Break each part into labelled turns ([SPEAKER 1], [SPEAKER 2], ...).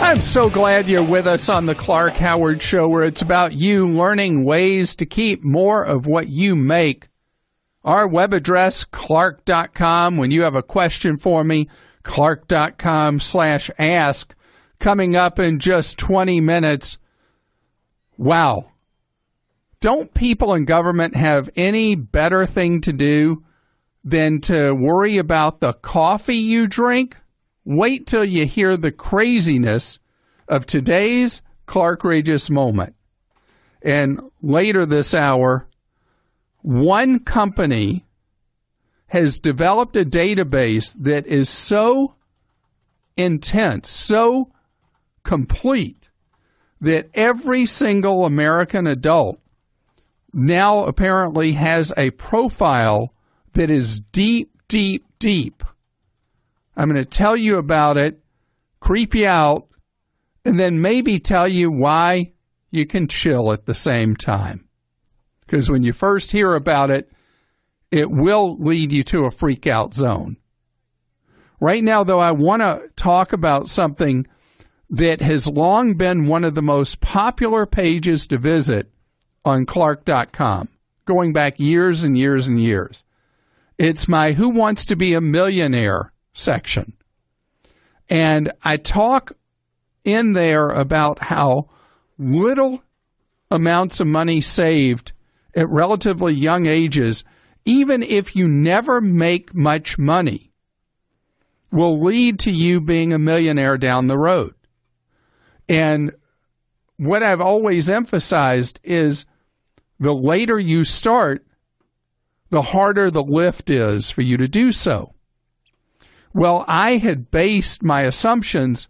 [SPEAKER 1] I'm so glad you're with us on the Clark Howard Show, where it's about you learning ways to keep more of what you make. Our web address, clark.com. When you have a question for me, clark.com/ask. Coming up in just 20 minutes. Wow. Don't people in government have any better thing to do than to worry about the coffee you drink? Wait till you hear the craziness of today's Clark-rageous moment. And later this hour, one company has developed a database that is so intense, so complete, that every single American adult now apparently has a profile that is deep, deep, deep. I'm going to tell you about it, creep you out, and then maybe tell you why you can chill at the same time. Because when you first hear about it, it will lead you to a freak-out zone. Right now, though, I want to talk about something that has long been one of the most popular pages to visit on Clark.com, going back years and years and years. It's my Who Wants to Be a Millionaire section. And I talk in there about how little amounts of money saved at relatively young ages, even if you never make much money, will lead to you being a millionaire down the road. And what I've always emphasized is the later you start, the harder the lift is for you to do so. Well, I had based my assumptions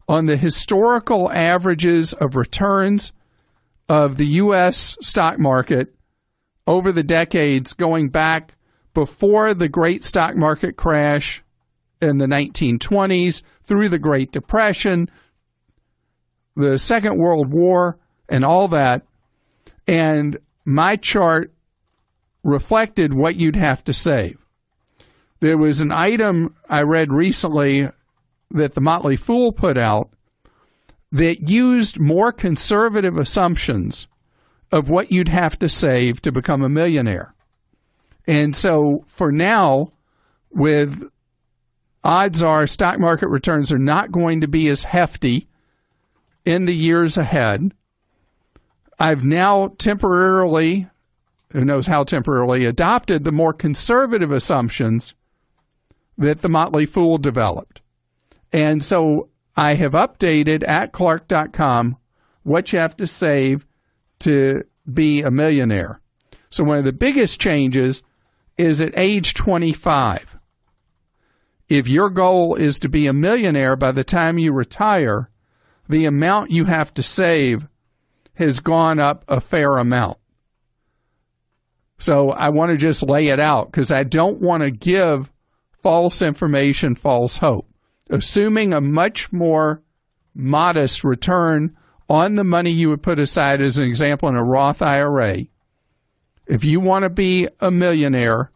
[SPEAKER 1] on the historical averages of returns of the U.S. stock market over the decades going back before the great stock market crash in the 1920s, through the Great Depression, the Second World War, and all that. And my chart reflected what you'd have to save. There was an item I read recently that the Motley Fool put out that used more conservative assumptions of what you'd have to save to become a millionaire. And so for now, with odds are stock market returns are not going to be as hefty in the years ahead, I've now temporarily, who knows how temporarily, adopted the more conservative assumptions that the Motley Fool developed. And so I have updated at Clark.com what you have to save to be a millionaire. So one of the biggest changes is at age 25. If your goal is to be a millionaire by the time you retire, the amount you have to save has gone up a fair amount. So I want to just lay it out because I don't want to give false information, false hope. Assuming a much more modest return on the money you would put aside, as an example, in a Roth IRA, if you want to be a millionaire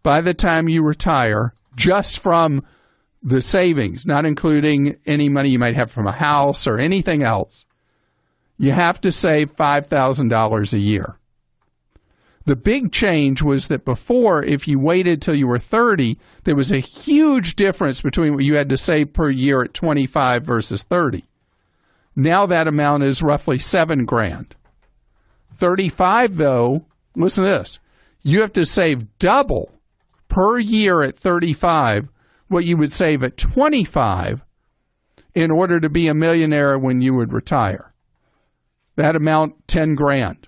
[SPEAKER 1] by the time you retire, just from the savings, not including any money you might have from a house or anything else, you have to save $5,000 a year. The big change was that before, if you waited till you were 30, there was a huge difference between what you had to save per year at 25 versus 30. Now that amount is roughly $7,000. 35, though, listen to this, you have to save double per year at 35 what you would save at 25 in order to be a millionaire when you would retire. That amount, $10,000.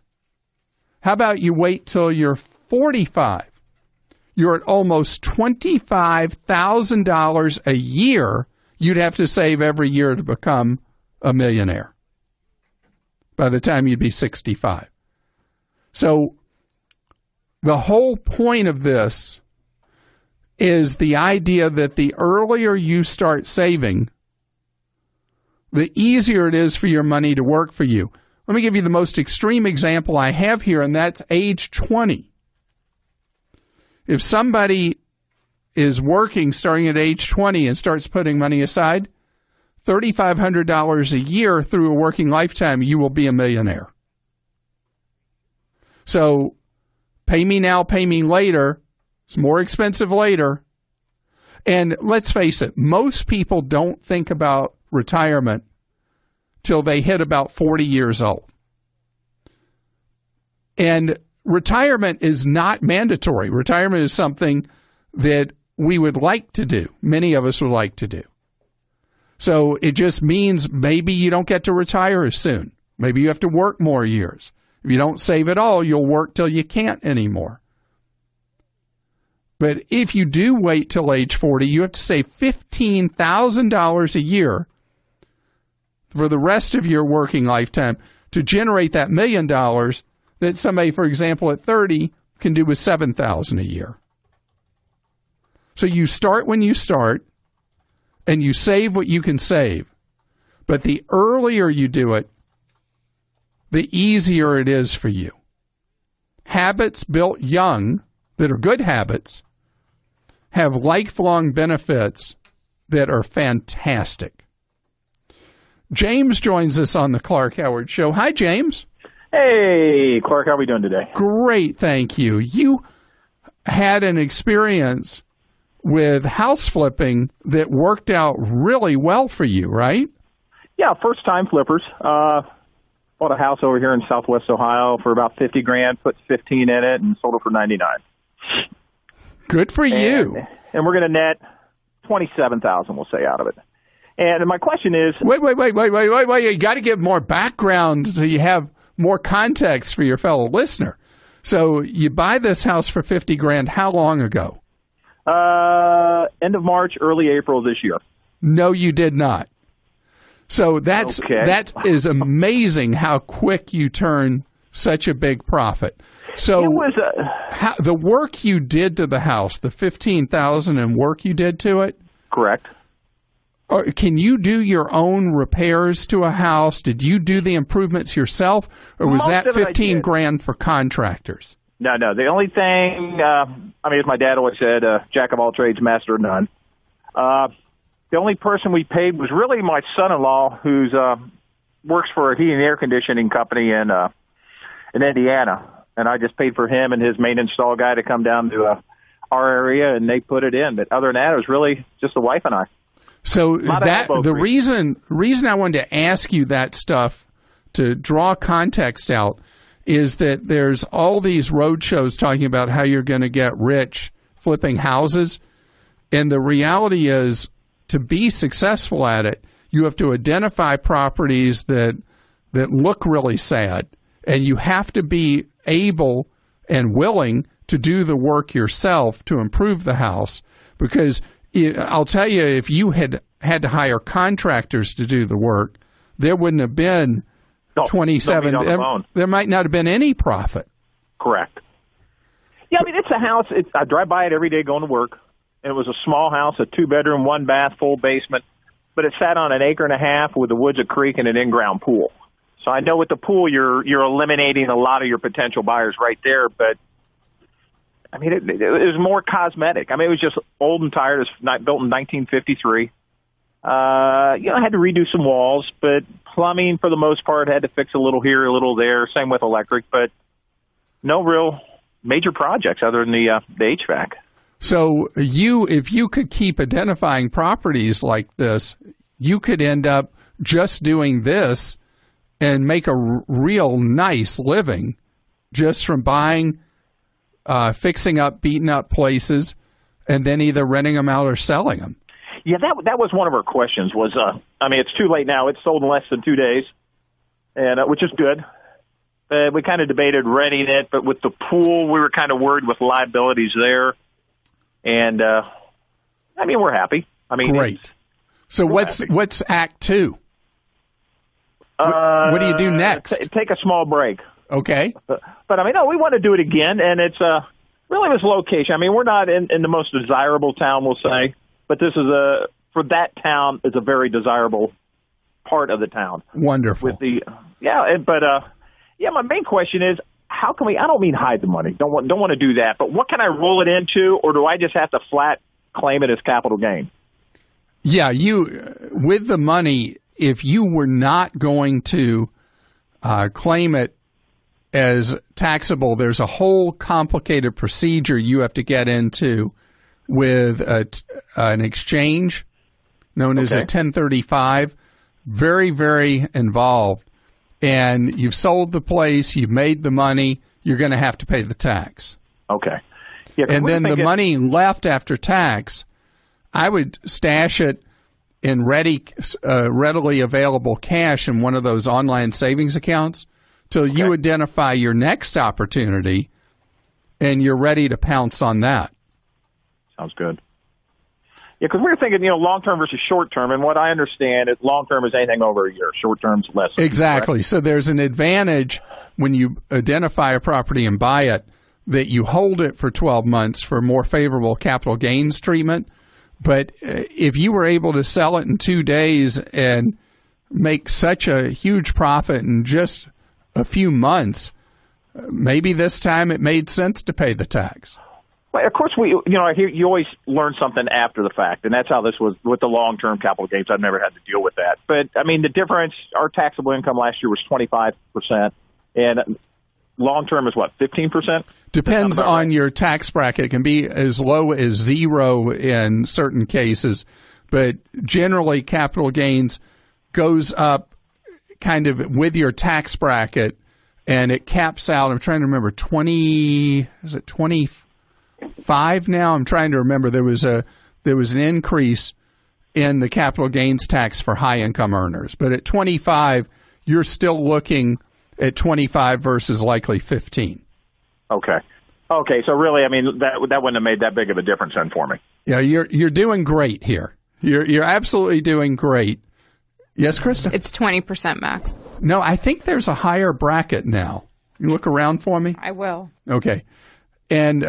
[SPEAKER 1] How about you wait till you're 45? You're at almost $25,000 a year you'd have to save every year to become a millionaire by the time you'd be 65. So the whole point of this is the idea that the earlier you start saving, the easier it is for your money to work for you. Let me give you the most extreme example I have here, and that's age 20. If somebody is working starting at age 20 and starts putting money aside, $3,500 a year through a working lifetime, you will be a millionaire. So pay me now, pay me later. It's more expensive later. And let's face it, most people don't think about retirement till they hit about 40 years old. And retirement is not mandatory. Retirement is something that we would like to do. Many of us would like to do. So it just means maybe you don't get to retire as soon. Maybe you have to work more years. If you don't save at all, you'll work till you can't anymore. But if you do wait till age 40, you have to save $15,000 a year for the rest of your working lifetime to generate that $1 million that somebody, for example, at 30 can do with $7,000 a year. So you start when you start, and you save what you can save. But the earlier you do it, the easier it is for you. Habits built young that are good habits have lifelong benefits that are fantastic. James joins us on the Clark Howard Show. Hi, James.
[SPEAKER 2] Hey, Clark, how are we doing today?
[SPEAKER 1] Great, thank you. You had an experience with house flipping that worked out really well for you, right?
[SPEAKER 2] Yeah, first-time flippers. Bought a house over here in Southwest Ohio for about $50,000, put 15 in it, and sold it for $99.
[SPEAKER 1] Good for you.
[SPEAKER 2] And we're going to net $27,000, we'll say, out of it. And my question is...
[SPEAKER 1] Wait. You got to give more background so you have more context for your fellow listener. So you buy this house for $50,000 how long ago?
[SPEAKER 2] End of March, early April this year.
[SPEAKER 1] No, you did not. So that is amazing how quick you turn such a big profit. So
[SPEAKER 2] it was
[SPEAKER 1] the work you did to the house, the $15,000 in work you did to it.
[SPEAKER 2] Correct.
[SPEAKER 1] Or can you do your own repairs to a house? Did you do the improvements yourself, or was that $15,000 for contractors?
[SPEAKER 2] No. The only thing, as my dad always said, jack of all trades, master of none. The only person we paid was really my son-in-law, who's works for a heating and air conditioning company in Indiana, and I just paid for him and his main install guy to come down to our area, and they put it in. But other than that, it was really just the wife and I.
[SPEAKER 1] So the reason I wanted to ask you that stuff to draw context out is that there's all these road shows talking about how you're going to get rich flipping houses, and the reality is, to be successful at it, you have to identify properties that look really sad, and you have to be able and willing to do the work yourself to improve the house. Because I'll tell you, if you had to hire contractors to do the work, there wouldn't have been 27. There might not have been any profit.
[SPEAKER 2] Correct. Yeah, it's a house. I drive by it every day going to work. And it was a small house, a 2-bedroom, 1-bath, full basement, but it sat on an acre and a half with the woods, a creek, and an in-ground pool. So I know with the pool, you're eliminating a lot of your potential buyers right there. But it was more cosmetic. It was just old and tired. It was built in 1953. I had to redo some walls, but plumbing for the most part had to fix a little here, a little there. Same with electric, but no real major projects other than the HVAC.
[SPEAKER 1] So if you could keep identifying properties like this, you could end up just doing this and make a real nice living just from buying, fixing up, beaten up places, and then either renting them out or selling them.
[SPEAKER 2] Yeah, that was one of our questions was, it's too late now. It's sold in less than 2 days, and which is good. We kind of debated renting it, but with the pool, we were kind of worried with liabilities there. And, we're happy.
[SPEAKER 1] Great. So what's Act 2? What do you do next?
[SPEAKER 2] Take a small break.
[SPEAKER 1] Okay.
[SPEAKER 2] But we want to do it again, and it's really this location. We're not in the most desirable town, we'll say, but this is for that town, is a very desirable part of the town.
[SPEAKER 1] Wonderful.
[SPEAKER 2] My main question is, how can we? I don't mean hide the money. Don't want to do that. But what can I roll it into, or do I just have to flat claim it as capital gain?
[SPEAKER 1] Yeah, with the money, if you were not going to claim it as taxable, there's a whole complicated procedure you have to get into with an exchange known as a 1035. Very, very involved. And you've sold the place, you've made the money, you're going to have to pay the tax.
[SPEAKER 2] Okay. Yeah,
[SPEAKER 1] and then the money left after tax, I would stash it in readily available cash in one of those online savings accounts till you identify your next opportunity and you're ready to pounce on that.
[SPEAKER 2] Sounds good. Yeah, because we were thinking, long-term versus short-term, and what I understand is long-term is anything over a year. Short-term's less.
[SPEAKER 1] Exactly.
[SPEAKER 2] Correct?
[SPEAKER 1] So there's an advantage when you identify a property and buy it that you hold it for 12 months for more favorable capital gains treatment. But if you were able to sell it in 2 days and make such a huge profit in just a few months, maybe this time it made sense to pay the tax.
[SPEAKER 2] Well, of course, you always learn something after the fact, and that's how this was with the long-term capital gains. I've never had to deal with that. But, I mean, the difference, our taxable income last year was 25%, and long-term is what, 15%?
[SPEAKER 1] Depends on your tax bracket. It can be as low as 0 in certain cases, but generally capital gains goes up kind of with your tax bracket, and it caps out, I'm trying to remember, 25 now? I'm trying to remember. There was an increase in the capital gains tax for high income earners, but at 25, you're still looking at 25 versus likely 15.
[SPEAKER 2] Okay. So really, I mean, that wouldn't have made that big of a difference then for me.
[SPEAKER 1] Yeah, you're doing great here. You're absolutely doing great. Yes, Krista?
[SPEAKER 3] It's 20% max.
[SPEAKER 1] No, I think there's a higher bracket now. You look around for me?
[SPEAKER 3] I will.
[SPEAKER 1] Okay. And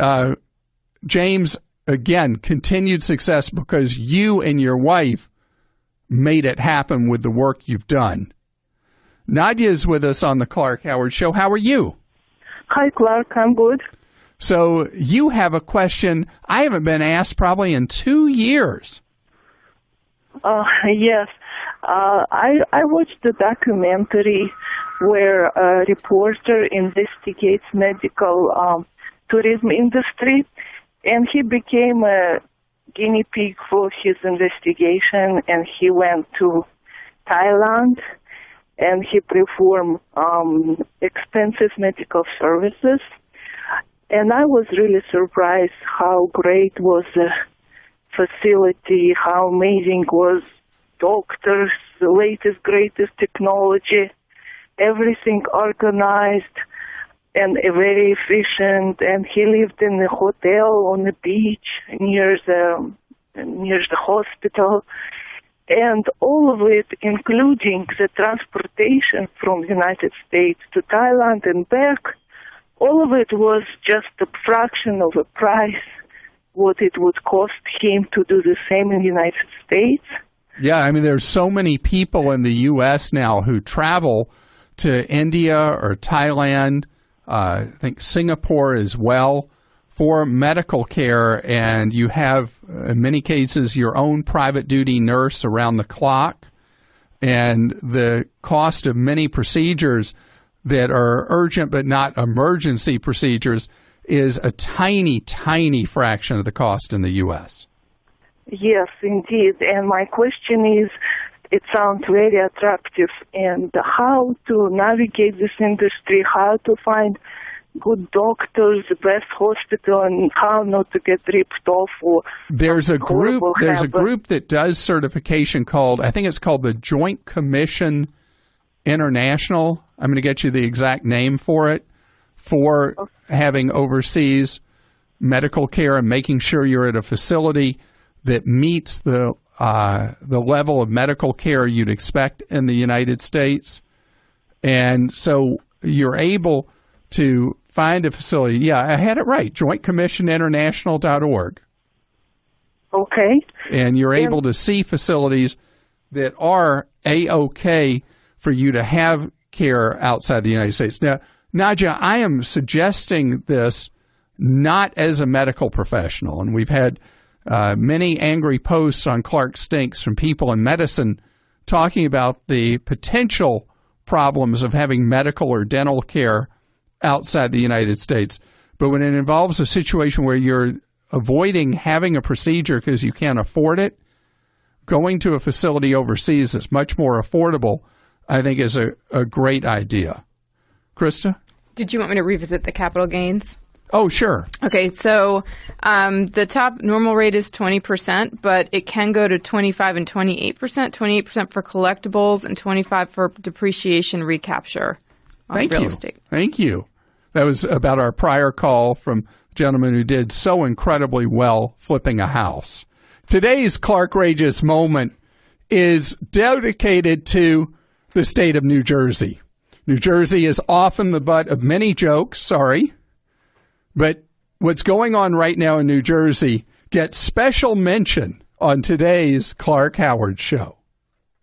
[SPEAKER 1] James, again, continued success because you and your wife made it happen with the work you've done. Nadia is with us on the Clark Howard Show. How are you?
[SPEAKER 4] Hi, Clark. I'm good.
[SPEAKER 1] So you have a question I haven't been asked probably in 2 years.
[SPEAKER 4] Yes. I watched the documentary where a reporter investigates medical tourism industry, and he became a guinea pig for his investigation, and he went to Thailand, and he performed expensive medical services. And I was really surprised how great was the facility, how amazing was doctors, the latest, greatest technology, everything organized and very efficient. And he lived in a hotel on the beach near the hospital. And all of it, including the transportation from the United States to Thailand and back, all of it was just a fraction of a price what it would cost him to do the same in the United States.
[SPEAKER 1] Yeah, I mean, there's so many people in the U.S. now who travel to India or Thailand, I think Singapore as well, for medical care, and you have, in many cases, your own private duty nurse around the clock, and the cost of many procedures that are urgent but not emergency procedures is a tiny, tiny fraction of the cost in the U.S.
[SPEAKER 4] Yes, indeed. And my question is, it sounds very attractive, and how to navigate this industry, how to find good doctors, the best hospital, and how not to get ripped off. Or
[SPEAKER 1] there's a group that does certification called, I think it's called the Joint Commission International. I'm going to get you the exact name for it, for having overseas medical care and making sure you're at a facility that meets the level of medical care you'd expect in the United States. And so you're able to find a facility. Yeah, I had it right, jointcommissioninternational.org.
[SPEAKER 4] Okay.
[SPEAKER 1] And you're able to see facilities that are A-OK for you to have care outside the United States. Now, Nadia, I am suggesting this not as a medical professional, and we've had Many angry posts on Clark Stinks from people in medicine talking about the potential problems of having medical or dental care outside the United States. But when it involves a situation where you're avoiding having a procedure because you can't afford it, going to a facility overseas that's much more affordable, I think, is a great idea. Krista?
[SPEAKER 3] Did you want me to revisit the capital gains?
[SPEAKER 1] Oh, sure.
[SPEAKER 3] Okay, so the top normal rate is 20%, but it can go to 25 and 28%, 28% for collectibles and 25% for depreciation recapture on real estate.
[SPEAKER 1] Thank you. That was about our prior call from a gentleman who did so incredibly well flipping a house. Today's Clark-rageous moment is dedicated to the state of New Jersey. New Jersey is often the butt of many jokes, sorry. But what's going on right now in New Jersey gets special mention on today's Clark Howard Show.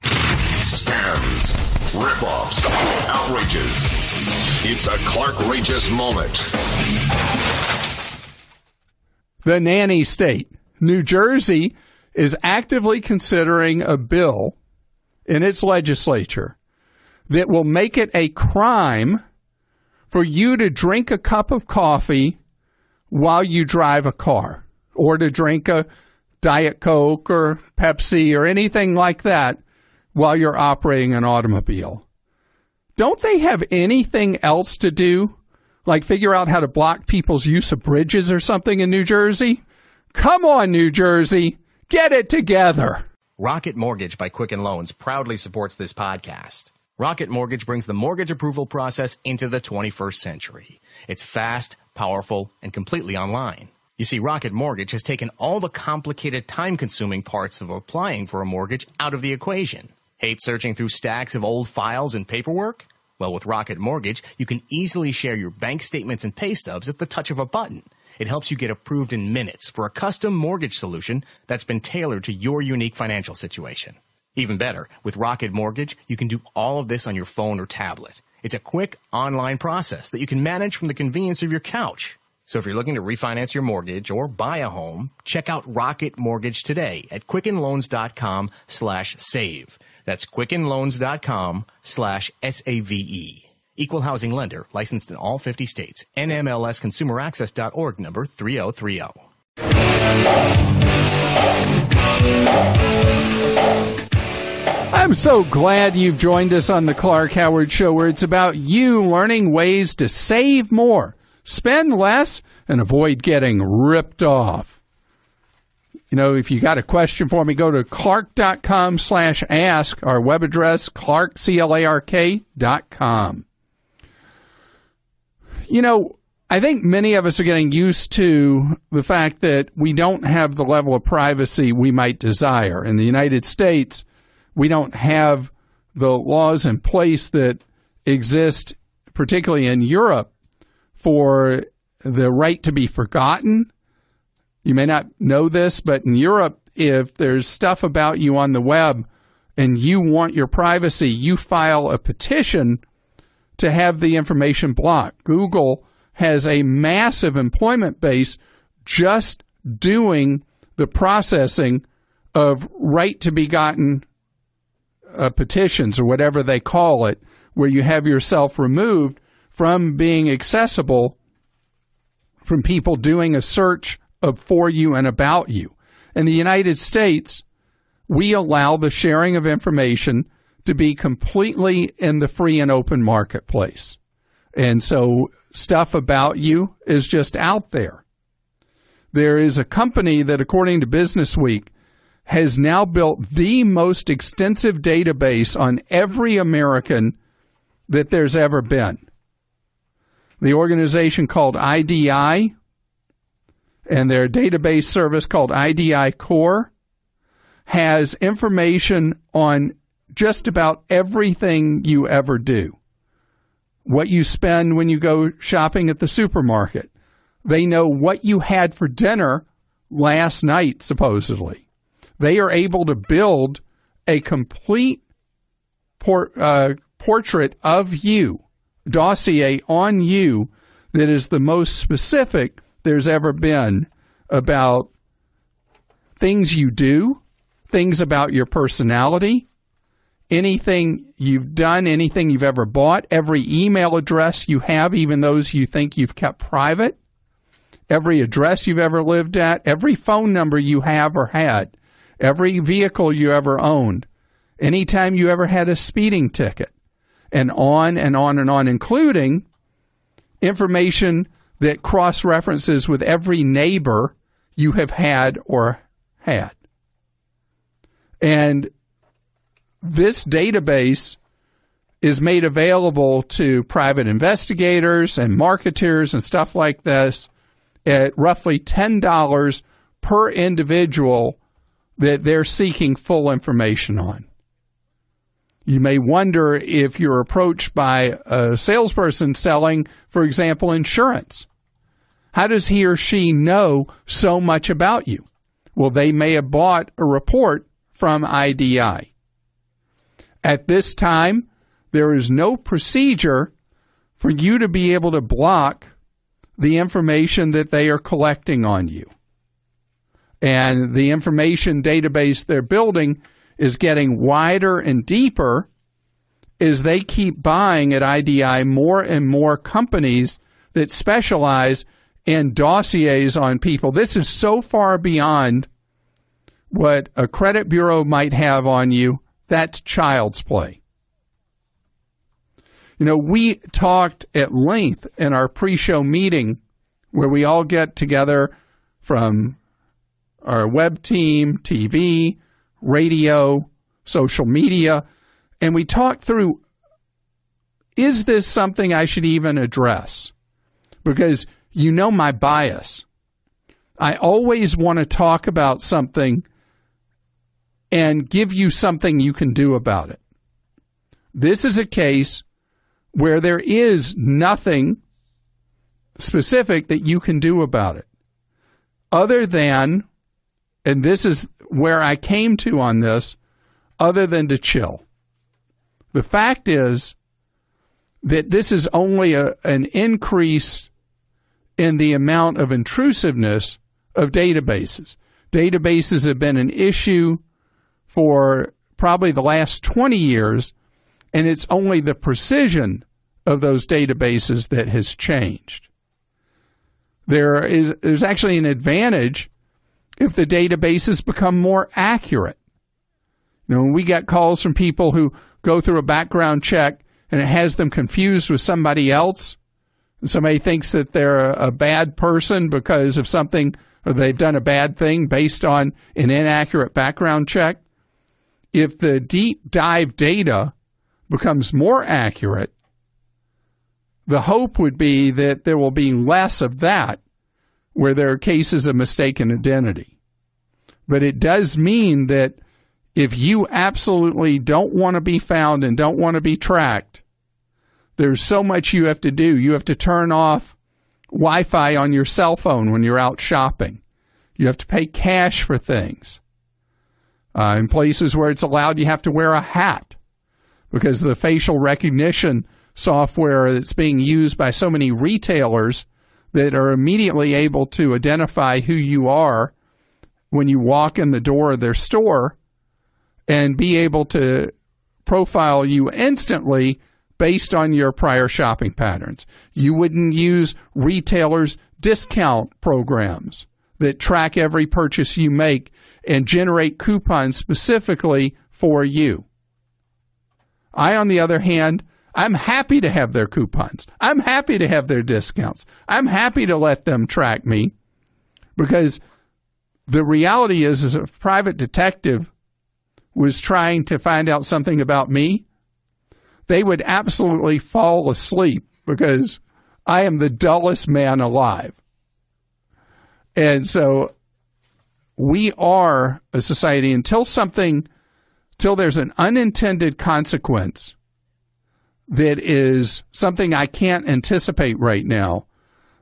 [SPEAKER 5] Scams, ripoffs, outrages. It's a Clark-rageous moment.
[SPEAKER 1] The nanny state. New Jersey is actively considering a bill in its legislature that will make it a crime for you to drink a cup of coffee while you drive a car, or to drink a Diet Coke or Pepsi or anything like that while you're operating an automobile. Don't they have anything else to do, like figure out how to block people's use of bridges or something in New Jersey? Come on, New Jersey, get it together.
[SPEAKER 6] Rocket Mortgage by Quicken Loans proudly supports this podcast. Rocket Mortgage brings the mortgage approval process into the 21st century. It's fast, powerful, and completely online. You see, Rocket Mortgage has taken all the complicated, time-consuming parts of applying for a mortgage out of the equation. Hate searching through stacks of old files and paperwork? Well, with Rocket Mortgage, you can easily share your bank statements and pay stubs at the touch of a button. It helps you get approved in minutes for a custom mortgage solution that's been tailored to your unique financial situation. Even better, with Rocket Mortgage, you can do all of this on your phone or tablet. It's a quick online process that you can manage from the convenience of your couch. So if you're looking to refinance your mortgage or buy a home, check out Rocket Mortgage today at quickenloans.com/save. That's quickenloans.com/SAVE. Equal housing lender, licensed in all 50 states. NMLSconsumeraccess.org number 3030.
[SPEAKER 1] I'm so glad you've joined us on the Clark Howard Show, where it's about you learning ways to save more, spend less, and avoid getting ripped off. You know, if you got a question for me, go to clark.com/ask, our web address, clark.com. You know, I think many of us are getting used to the fact that we don't have the level of privacy we might desire. In the United States, we don't have the laws in place that exist, particularly in Europe, for the right to be forgotten. You may not know this, but in Europe, if there's stuff about you on the web and you want your privacy, you file a petition to have the information blocked. Google has a massive employment base just doing the processing of right to be gotten petitions, or whatever they call it, where you have yourself removed from being accessible from people doing a search for you and about you. In the United States, we allow the sharing of information to be completely in the free and open marketplace. And so stuff about you is just out there. There is a company that, according to Business Week, has now built the most extensive database on every American that there's ever been. The organization called IDI and their database service called IDI Core has information on just about everything you ever do. What you spend when you go shopping at the supermarket. They know what you had for dinner last night, supposedly. They are able to build a complete portrait of you, dossier on you, that is the most specific there's ever been about things you do, things about your personality, anything you've done, anything you've ever bought, every email address you have, even those you think you've kept private, every address you've ever lived at, every phone number you have or had, every vehicle you ever owned, anytime you ever had a speeding ticket, and on and on and on, including information that cross-references with every neighbor you have had or had. And this database is made available to private investigators and marketers and stuff like this at roughly $10 per individual that they're seeking full information on. You may wonder if you're approached by a salesperson selling, for example, insurance. How does he or she know so much about you? Well, they may have bought a report from IDI. At this time, there is no procedure for you to be able to block the information that they are collecting on you. And the information database they're building is getting wider and deeper as they keep buying at IDI more and more companies that specialize in dossiers on people. This is so far beyond what a credit bureau might have on you. That's child's play. You know, we talked at length in our pre-show meeting where we all get together from our web team, TV, radio, social media, and we talked through, is this something I should even address? Because you know my bias. I always want to talk about something and give you something you can do about it. This is a case where there is nothing specific that you can do about it, other than, and this is where I came to on this, other than to chill. The fact is that this is only an increase in the amount of intrusiveness of databases. Databases have been an issue for probably the last 20 years, and it's only the precision of those databases that has changed. There's actually an advantage if the databases become more accurate. You know, when we get calls from people who go through a background check and it has them confused with somebody else, and somebody thinks that they're a bad person because of something, or they've done a bad thing based on an inaccurate background check, if the deep dive data becomes more accurate, the hope would be that there will be less of that where there are cases of mistaken identity. But it does mean that if you absolutely don't want to be found and don't want to be tracked, there's so much you have to do. You have to turn off Wi-Fi on your cell phone when you're out shopping. You have to pay cash for things. In places where it's allowed, you have to wear a hat because the facial recognition software that's being used by so many retailers that are immediately able to identify who you are when you walk in the door of their store and be able to profile you instantly based on your prior shopping patterns. You wouldn't use retailers' discount programs that track every purchase you make and generate coupons specifically for you. I, on the other hand, I'm happy to have their coupons. I'm happy to have their discounts. I'm happy to let them track me because the reality is a private detective was trying to find out something about me, they would absolutely fall asleep because I am the dullest man alive. And so we are a society until there's an unintended consequence that is something I can't anticipate right now,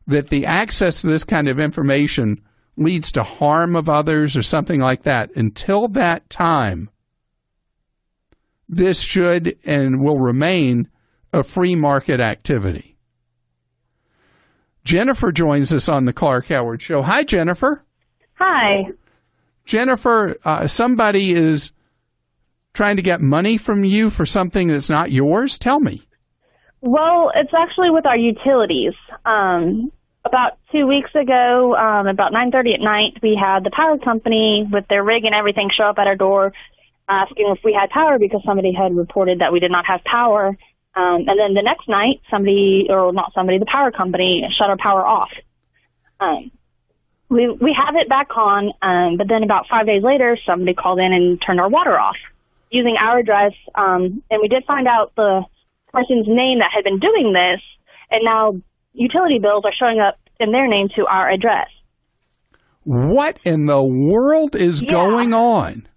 [SPEAKER 1] that the access to this kind of information leads to harm of others or something like that. Until that time, this should and will remain a free market activity. Jennifer joins us on the Clark Howard Show. Hi, Jennifer.
[SPEAKER 7] Hi.
[SPEAKER 1] Jennifer, somebody is trying to get money from you for something that's not yours? Tell me.
[SPEAKER 7] Well, it's actually with our utilities. About 2 weeks ago, about 9:30 at night, we had the power company with their rig and everything show up at our door asking if we had power because somebody had reported that we did not have power. And then the next night, the power company shut our power off. We have it back on, but then about 5 days later, somebody called in and turned our water off using our address. And we did find out the person's name that had been doing this, and now utility bills are showing up in their name to our address.
[SPEAKER 1] What in the world is going on?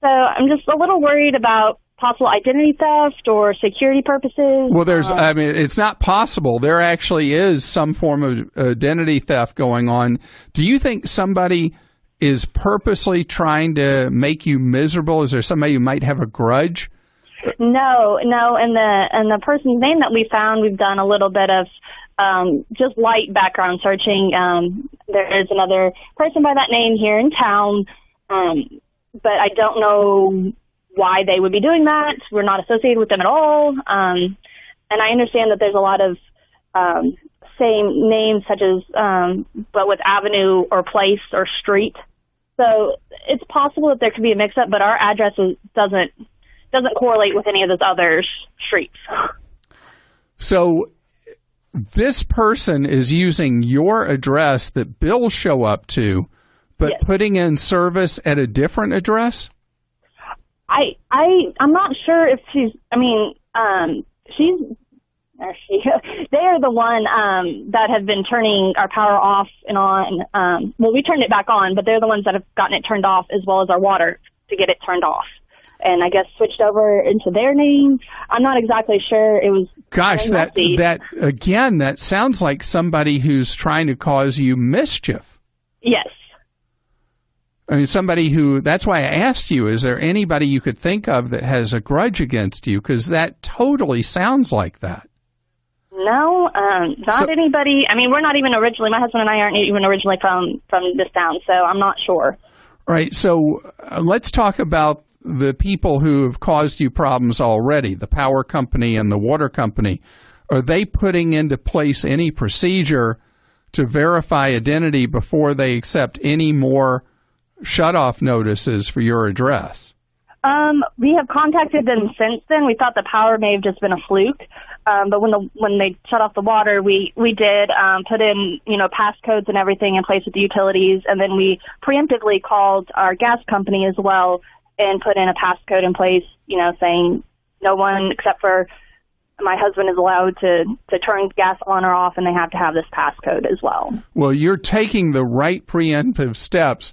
[SPEAKER 7] So I'm just a little worried about possible identity theft or security purposes.
[SPEAKER 1] Well, it's not possible. There actually is some form of identity theft going on. Do you think somebody is purposely trying to make you miserable? Is there somebody who might have a grudge?
[SPEAKER 7] No. And the person's name that we found, we've done a little bit of just light background searching. There is another person by that name here in town, but I don't know why they would be doing that. We're not associated with them at all. And I understand that there's a lot of same names such as, but with avenue or place or street. So it's possible that there could be a mix-up, but our address doesn't correlate with any of those other streets.
[SPEAKER 1] So this person is using your address that bills show up to, but putting in service at a different address?
[SPEAKER 7] I'm not sure if they are the one that have been turning our power off and on. Well, we turned it back on, but they're the ones that have gotten it turned off as well as our water to get it turned off. And I guess switched over into their name. I'm not exactly sure. It was that sounds like somebody who's trying to cause you mischief. Yes.
[SPEAKER 1] I mean, that's why I asked you, is there anybody you could think of that has a grudge against you? Because that totally sounds like that.
[SPEAKER 7] No, not anybody. I mean, we're not even originally, my husband and I aren't even originally from this town, so I'm not sure.
[SPEAKER 1] All right, so let's talk about the people who have caused you problems already, the power company and the water company. Are they putting into place any procedure to verify identity before they accept any more shut-off notices for your address?
[SPEAKER 7] We have contacted them since then. We thought the power may have just been a fluke, but when they shut off the water, we did put in passcodes and everything in place with the utilities, and then we preemptively called our gas company as well and put in a passcode in place, saying no one except for my husband is allowed to turn gas on or off, and they have to have this passcode as well. Well,
[SPEAKER 1] you're taking the right preemptive steps.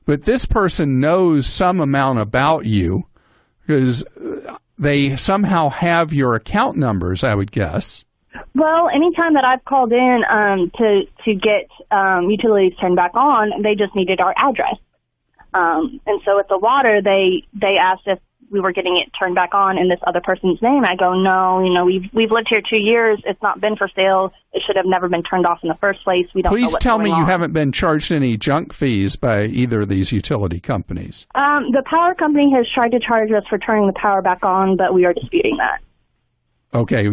[SPEAKER 1] But this person knows some amount about you because they somehow have your account numbers, I would guess.
[SPEAKER 7] Well, anytime that I've called in to get utilities turned back on, they just needed our address. And so with the water, they asked if we were getting it turned back on in this other person's name. I go, no, we've lived here 2 years. It's not been for sale. It should have never been turned off in the first place. We don't know what's
[SPEAKER 1] Please tell me
[SPEAKER 7] going
[SPEAKER 1] you
[SPEAKER 7] on.
[SPEAKER 1] haven't been charged any junk fees by either of these utility companies.
[SPEAKER 7] The power company has tried to charge us for turning the power back on, but we are disputing that.
[SPEAKER 1] Okay.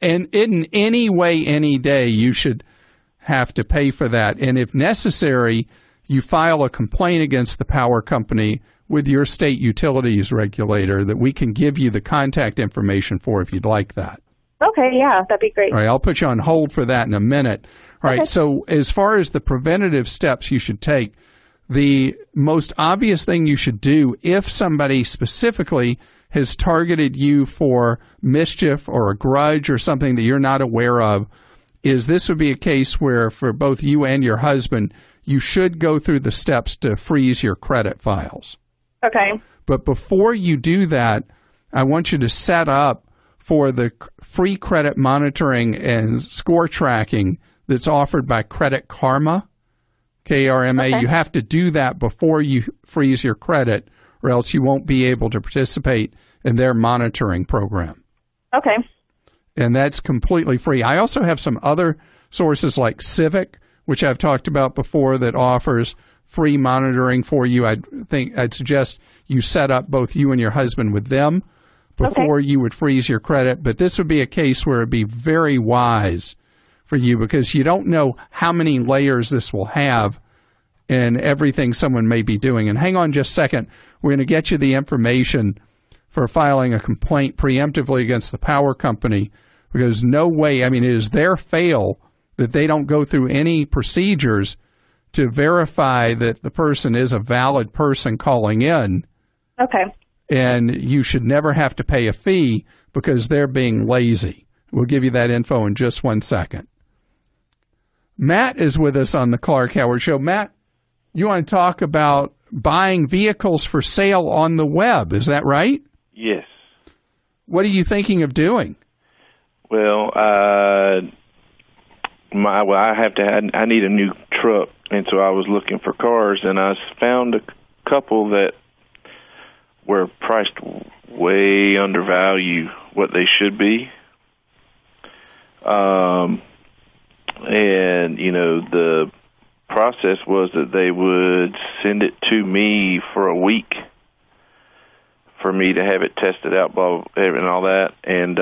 [SPEAKER 1] And in any way, any day, you should have to pay for that. And if necessary, you file a complaint against the power company with your state utilities regulator that we can give you the contact information for if you'd like that.
[SPEAKER 7] Okay, yeah, that'd be great.
[SPEAKER 1] All right, I'll put you on hold for that in a minute. All right, so as far as the preventative steps you should take, the most obvious thing you should do if somebody specifically has targeted you for mischief or a grudge or something that you're not aware of is this would be a case where for both you and your husband, you should go through the steps to freeze your credit files.
[SPEAKER 7] Okay.
[SPEAKER 1] But before you do that, I want you to set up for the free credit monitoring and score tracking that's offered by Credit Karma, KRMA. Okay. You have to do that before you freeze your credit, or else you won't be able to participate in their monitoring program.
[SPEAKER 7] Okay.
[SPEAKER 1] And that's completely free. I also have some other sources like Civic, which I've talked about before, that offers free monitoring for you. I'd suggest you set up both you and your husband with them before you would freeze your credit. But this would be a case where it'd be very wise for you because you don't know how many layers this will have in everything someone may be doing. And hang on just a second. We're going to get you the information for filing a complaint preemptively against the power company because no way, I mean, it is their fail that they don't go through any procedures to verify that the person is a valid person calling in.
[SPEAKER 7] Okay.
[SPEAKER 1] And you should never have to pay a fee because they're being lazy. We'll give you that info in just 1 second. Matt is with us on the Clark Howard Show. Matt, you want to talk about buying vehicles for sale on the web, is that right?
[SPEAKER 8] Yes.
[SPEAKER 1] What are you thinking of doing?
[SPEAKER 8] Well, I need a new truck, and so I was looking for cars, and I found a couple that were priced way undervalue what they should be. And, you know, the process was that they would send it to me for a week for me to have it tested out, blah, blah, and all that. And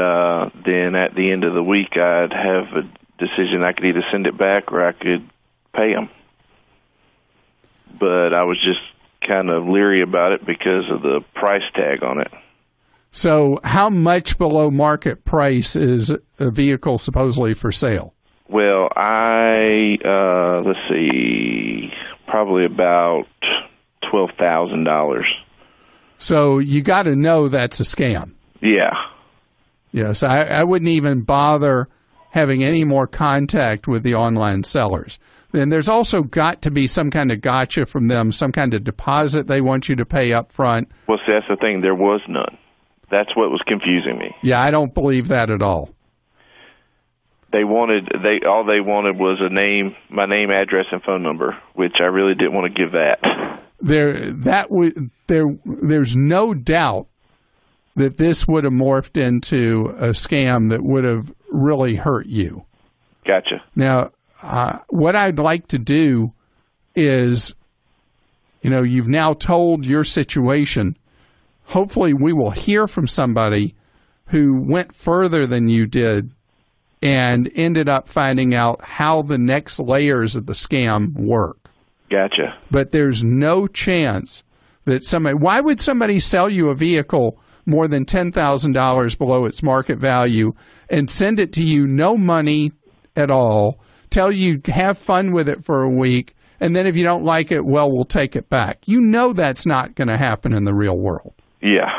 [SPEAKER 8] then at the end of the week, I'd have a decision. I could either send it back or I could pay them. But I was just kind of leery about it because of the price tag on it.
[SPEAKER 1] So how much below market price is a vehicle supposedly for sale?
[SPEAKER 8] Well, let's see, probably about $12,000.
[SPEAKER 1] So you got to know that's a scam.
[SPEAKER 8] Yeah.
[SPEAKER 1] Yes, I wouldn't even bother having any more contact with the online sellers. Then there's also got to be some kind of gotcha from them, some kind of deposit they want you to pay up front.
[SPEAKER 8] Well, see, that's the thing. There was none. That's what was confusing me.
[SPEAKER 1] Yeah, I don't believe that at all.
[SPEAKER 8] All they wanted was my name, address, and phone number, which I really didn't want to give that. There's no doubt that this would have morphed into a scam that would have really hurt you. Gotcha.
[SPEAKER 1] Now, what I'd like to do is, you know, you've now told your situation. Hopefully we will hear from somebody who went further than you did and ended up finding out how the next layers of the scam work.
[SPEAKER 8] Gotcha.
[SPEAKER 1] But there's no chance that why would somebody sell you a vehicle more than $10,000 below its market value and send it to you, no money at all, tell you have fun with it for a week, and then if you don't like it, well, we'll take it back. You know that's not going to happen in the real world.
[SPEAKER 8] Yeah.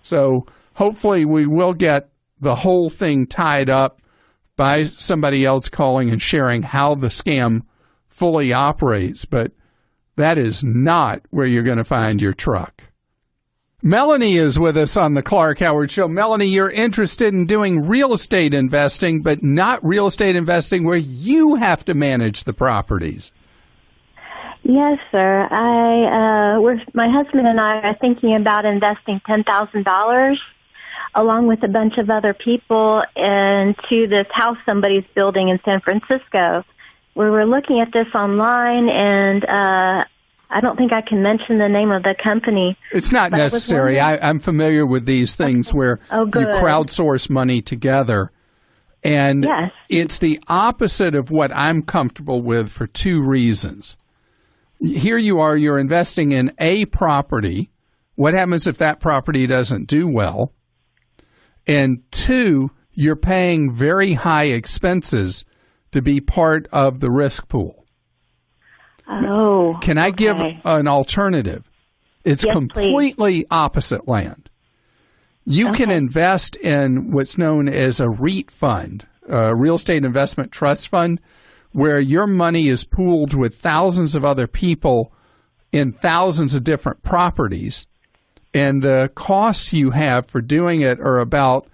[SPEAKER 1] So hopefully we will get the whole thing tied up by somebody else calling and sharing how the scam fully operates, but that is not where you're going to find your truck. Melanie is with us on the Clark Howard Show. Melanie, you're interested in doing real estate investing, but not real estate investing where you have to manage the properties.
[SPEAKER 9] Yes, sir. My husband and I are thinking about investing $10,000 along with a bunch of other people into this house somebody's building in San Francisco. We were looking at this online, and I don't think I can mention the name of the company.
[SPEAKER 1] It's not necessary. I'm familiar with these things where you crowdsource money together. And it's the opposite of what I'm comfortable with for two reasons. Here you are, you're investing in a property. What happens if that property doesn't do well? And two, you're paying very high expenses to be part of the risk pool.
[SPEAKER 9] Oh.
[SPEAKER 1] Can I give an alternative? It's completely opposite land. You can invest in what's known as a REIT fund, a real estate investment trust fund, where your money is pooled with thousands of other people in thousands of different properties. And the costs you have for doing it are about,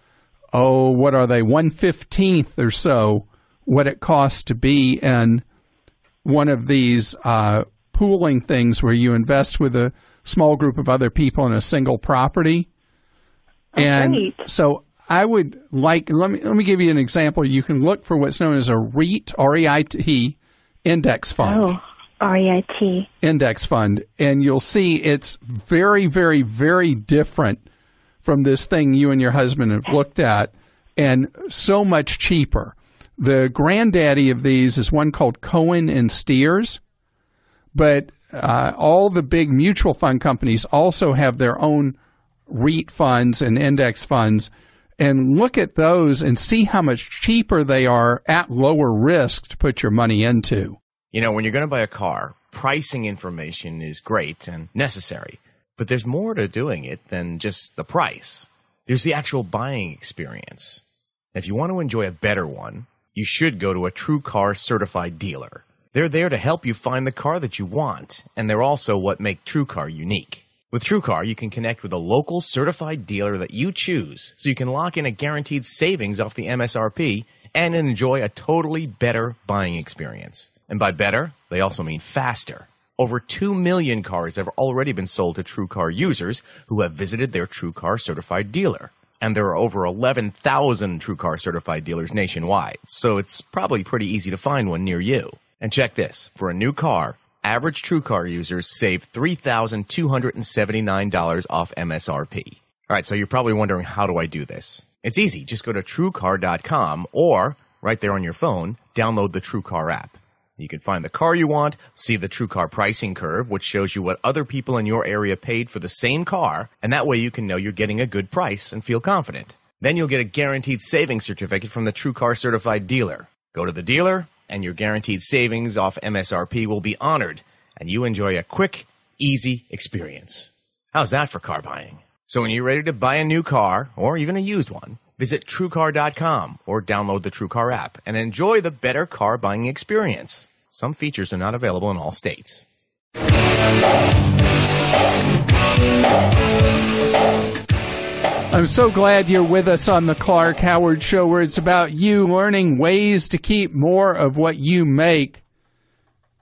[SPEAKER 1] 1/15 or so what it costs to be in one of these pooling things where you invest with a small group of other people in a single property. And so I would let me give you an example. You can look for what's known as a REIT, R-E-I-T, index fund.
[SPEAKER 9] REIT.
[SPEAKER 1] Index fund. And you'll see it's very, very, very different from this thing you and your husband have looked at, and so much cheaper. The granddaddy of these is one called Cohen and Steers, but all the big mutual fund companies also have their own REIT funds and index funds. And look at those and see how much cheaper they are at lower risk to put your money into.
[SPEAKER 6] You know, when you're going to buy a car, pricing information is great and necessary. But there's more to doing it than just the price. There's the actual buying experience. If you want to enjoy a better one, you should go to a True Car certified dealer. They're there to help you find the car that you want, and they're also what make True Car unique. With True Car, you can connect with a local certified dealer that you choose, so you can lock in a guaranteed savings off the MSRP and enjoy a totally better buying experience. And by better, they also mean faster. Over 2 million cars have already been sold to True Car users who have visited their True Car certified dealer. And there are over 11,000 True Car certified dealers nationwide, so it's probably pretty easy to find one near you. And check this, for a new car, average True Car users save $3,279 off MSRP. All right, so you're probably wondering, how do I do this? It's easy. Just go to TrueCar.com or, right there on your phone, download the True Car app. You can find the car you want, see the True Car pricing curve, which shows you what other people in your area paid for the same car, and that way you can know you're getting a good price and feel confident. Then you'll get a guaranteed savings certificate from the True Car certified dealer. Go to the dealer, and your guaranteed savings off MSRP will be honored, and you enjoy a quick, easy experience. How's that for car buying? So when you're ready to buy a new car, or even a used one, visit TrueCar.com or download the True Car app and enjoy the better car buying experience. Some features are not available in all states.
[SPEAKER 1] I'm so glad you're with us on the Clark Howard Show, where it's about you learning ways to keep more of what you make.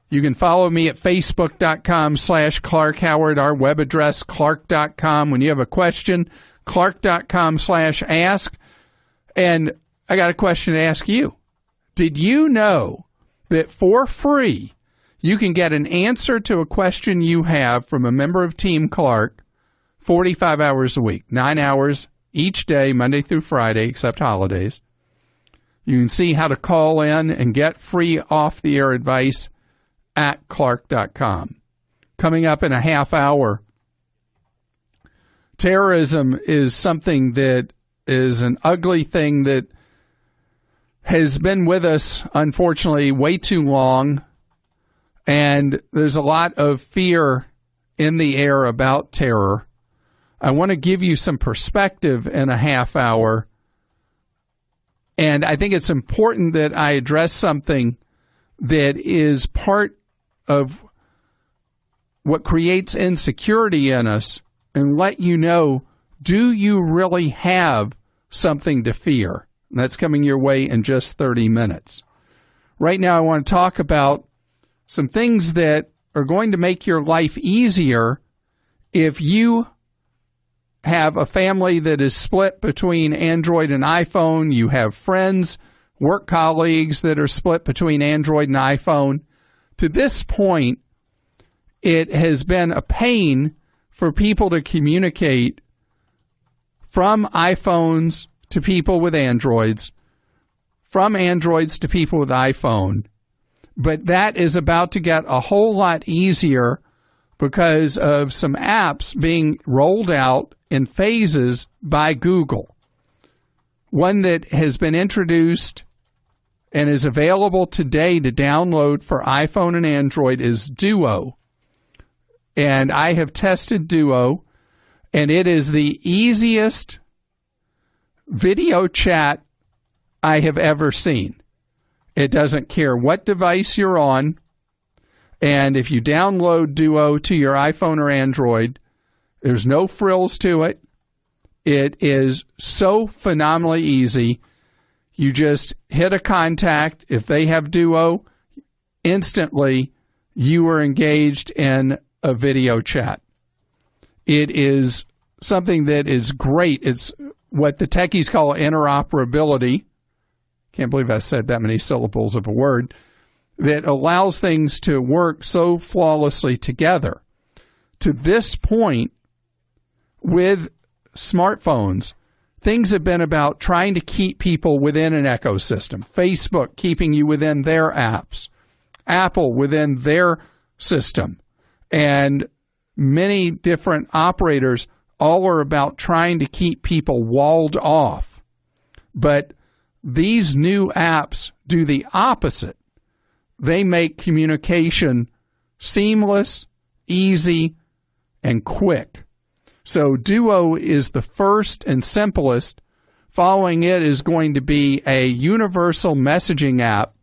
[SPEAKER 1] You can follow me at Facebook.com/Clark Howard, our web address, Clark.com. When you have a question, Clark.com/ask. And I got a question to ask you. Did you know that for free, you can get an answer to a question you have from a member of Team Clark 45 hours a week, 9 hours each day, Monday through Friday, except holidays. You can see how to call in and get free off-the-air advice at Clark.com. Coming up in a half hour, terrorism is something that is an ugly thing that has been with us, unfortunately, way too long. And there's a lot of fear in the air about terror. I want to give you some perspective in a half hour. And I think it's important that I address something that is part of what creates insecurity in us and let you know, do you really have something to fear? And that's coming your way in just 30 minutes. Right now, I want to talk about some things that are going to make your life easier if you have a family that is split between Android and iPhone. You have friends, work colleagues that are split between Android and iPhone. To this point, it has been a pain for people to communicate from iPhones to people with Androids, from Androids to people with iPhone. But that is about to get a whole lot easier because of some apps being rolled out in phases by Google. One that has been introduced and is available today to download for iPhone and Android is Duo. And I have tested Duo, and it is the easiest video chat I have ever seen. It doesn't care what device you're on. And if you download Duo to your iPhone or Android, there's no frills to it. It is so phenomenally easy. You just hit a contact. If they have Duo, instantly you are engaged in a video chat. It is something that is great. It's what the techies call interoperability. Can't believe I said that many syllables of a word. that allows things to work so flawlessly together. To this point, with smartphones, things have been about trying to keep people within an ecosystem. Facebook keeping you within their apps, Apple within their system, and many different operators all are about trying to keep people walled off. But these new apps do the opposite. They make communication seamless, easy, and quick. So Duo is the first and simplest. Following it is going to be a universal messaging app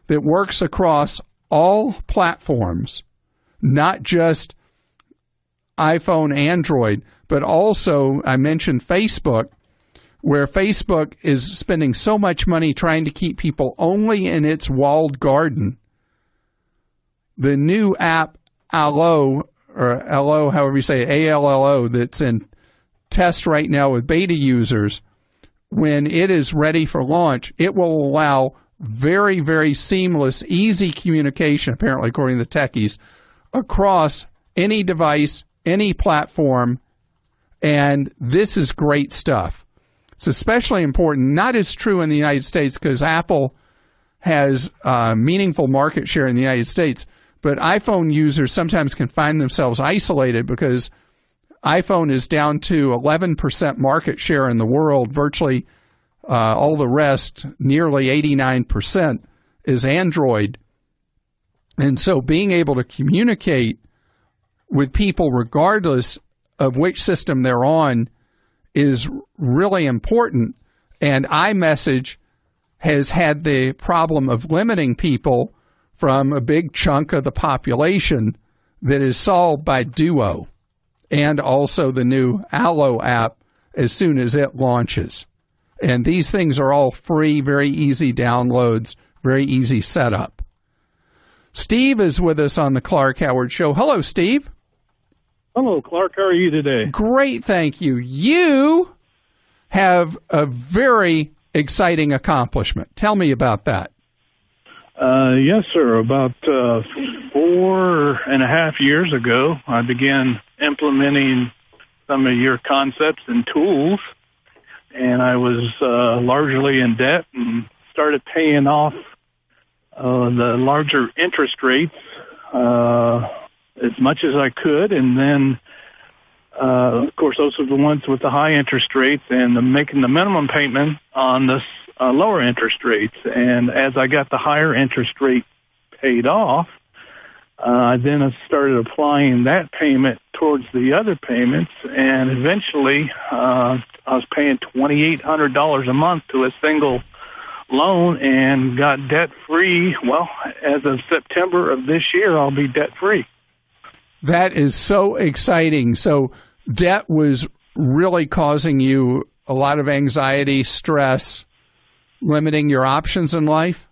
[SPEAKER 1] that works across all platforms, not just iPhone, Android, but also, I mentioned Facebook, where Facebook is spending so much money trying to keep people only in its walled garden. The new app, Allo, or Allo, however you say it, ALLO, that's in test right now with beta users, when it is ready for launch, it will allow very, very seamless, easy communication, apparently according to the techies, across any device, any platform, and this is great stuff. It's especially important, not as true in the United States because Apple has meaningful market share in the United States, but iPhone users sometimes can find themselves isolated because iPhone is down to 11% market share in the world. Virtually all the rest, nearly 89%, is Android. And so being able to communicate with people regardless of which system they're on is really important. And iMessage has had the problem of limiting people from a big chunk of the population that is solved by Duo and also the new Allo app as soon as it launches. And these things are all free, very easy downloads, very easy setup. Steve is with us on the Clark Howard Show. Hello, Steve.
[SPEAKER 10] Hello, Clark. How are you today?
[SPEAKER 1] Great, thank you. You have a very exciting accomplishment. Tell me about that.
[SPEAKER 10] Yes, sir. About 4.5 years ago, I began implementing some of your concepts and tools, and I was largely in debt and started paying off the larger interest rates as much as I could, and then, of course, those are the ones with the high interest rates, and making the minimum payment on the lower interest rates. And as I got the higher interest rate paid off, then I started applying that payment towards the other payments, and eventually I was paying $2,800 a month to a single loan and got debt-free. Well, as of September of this year, I'll be debt-free.
[SPEAKER 1] That is so exciting. So debt was really causing you a lot of anxiety, stress, limiting your options in life?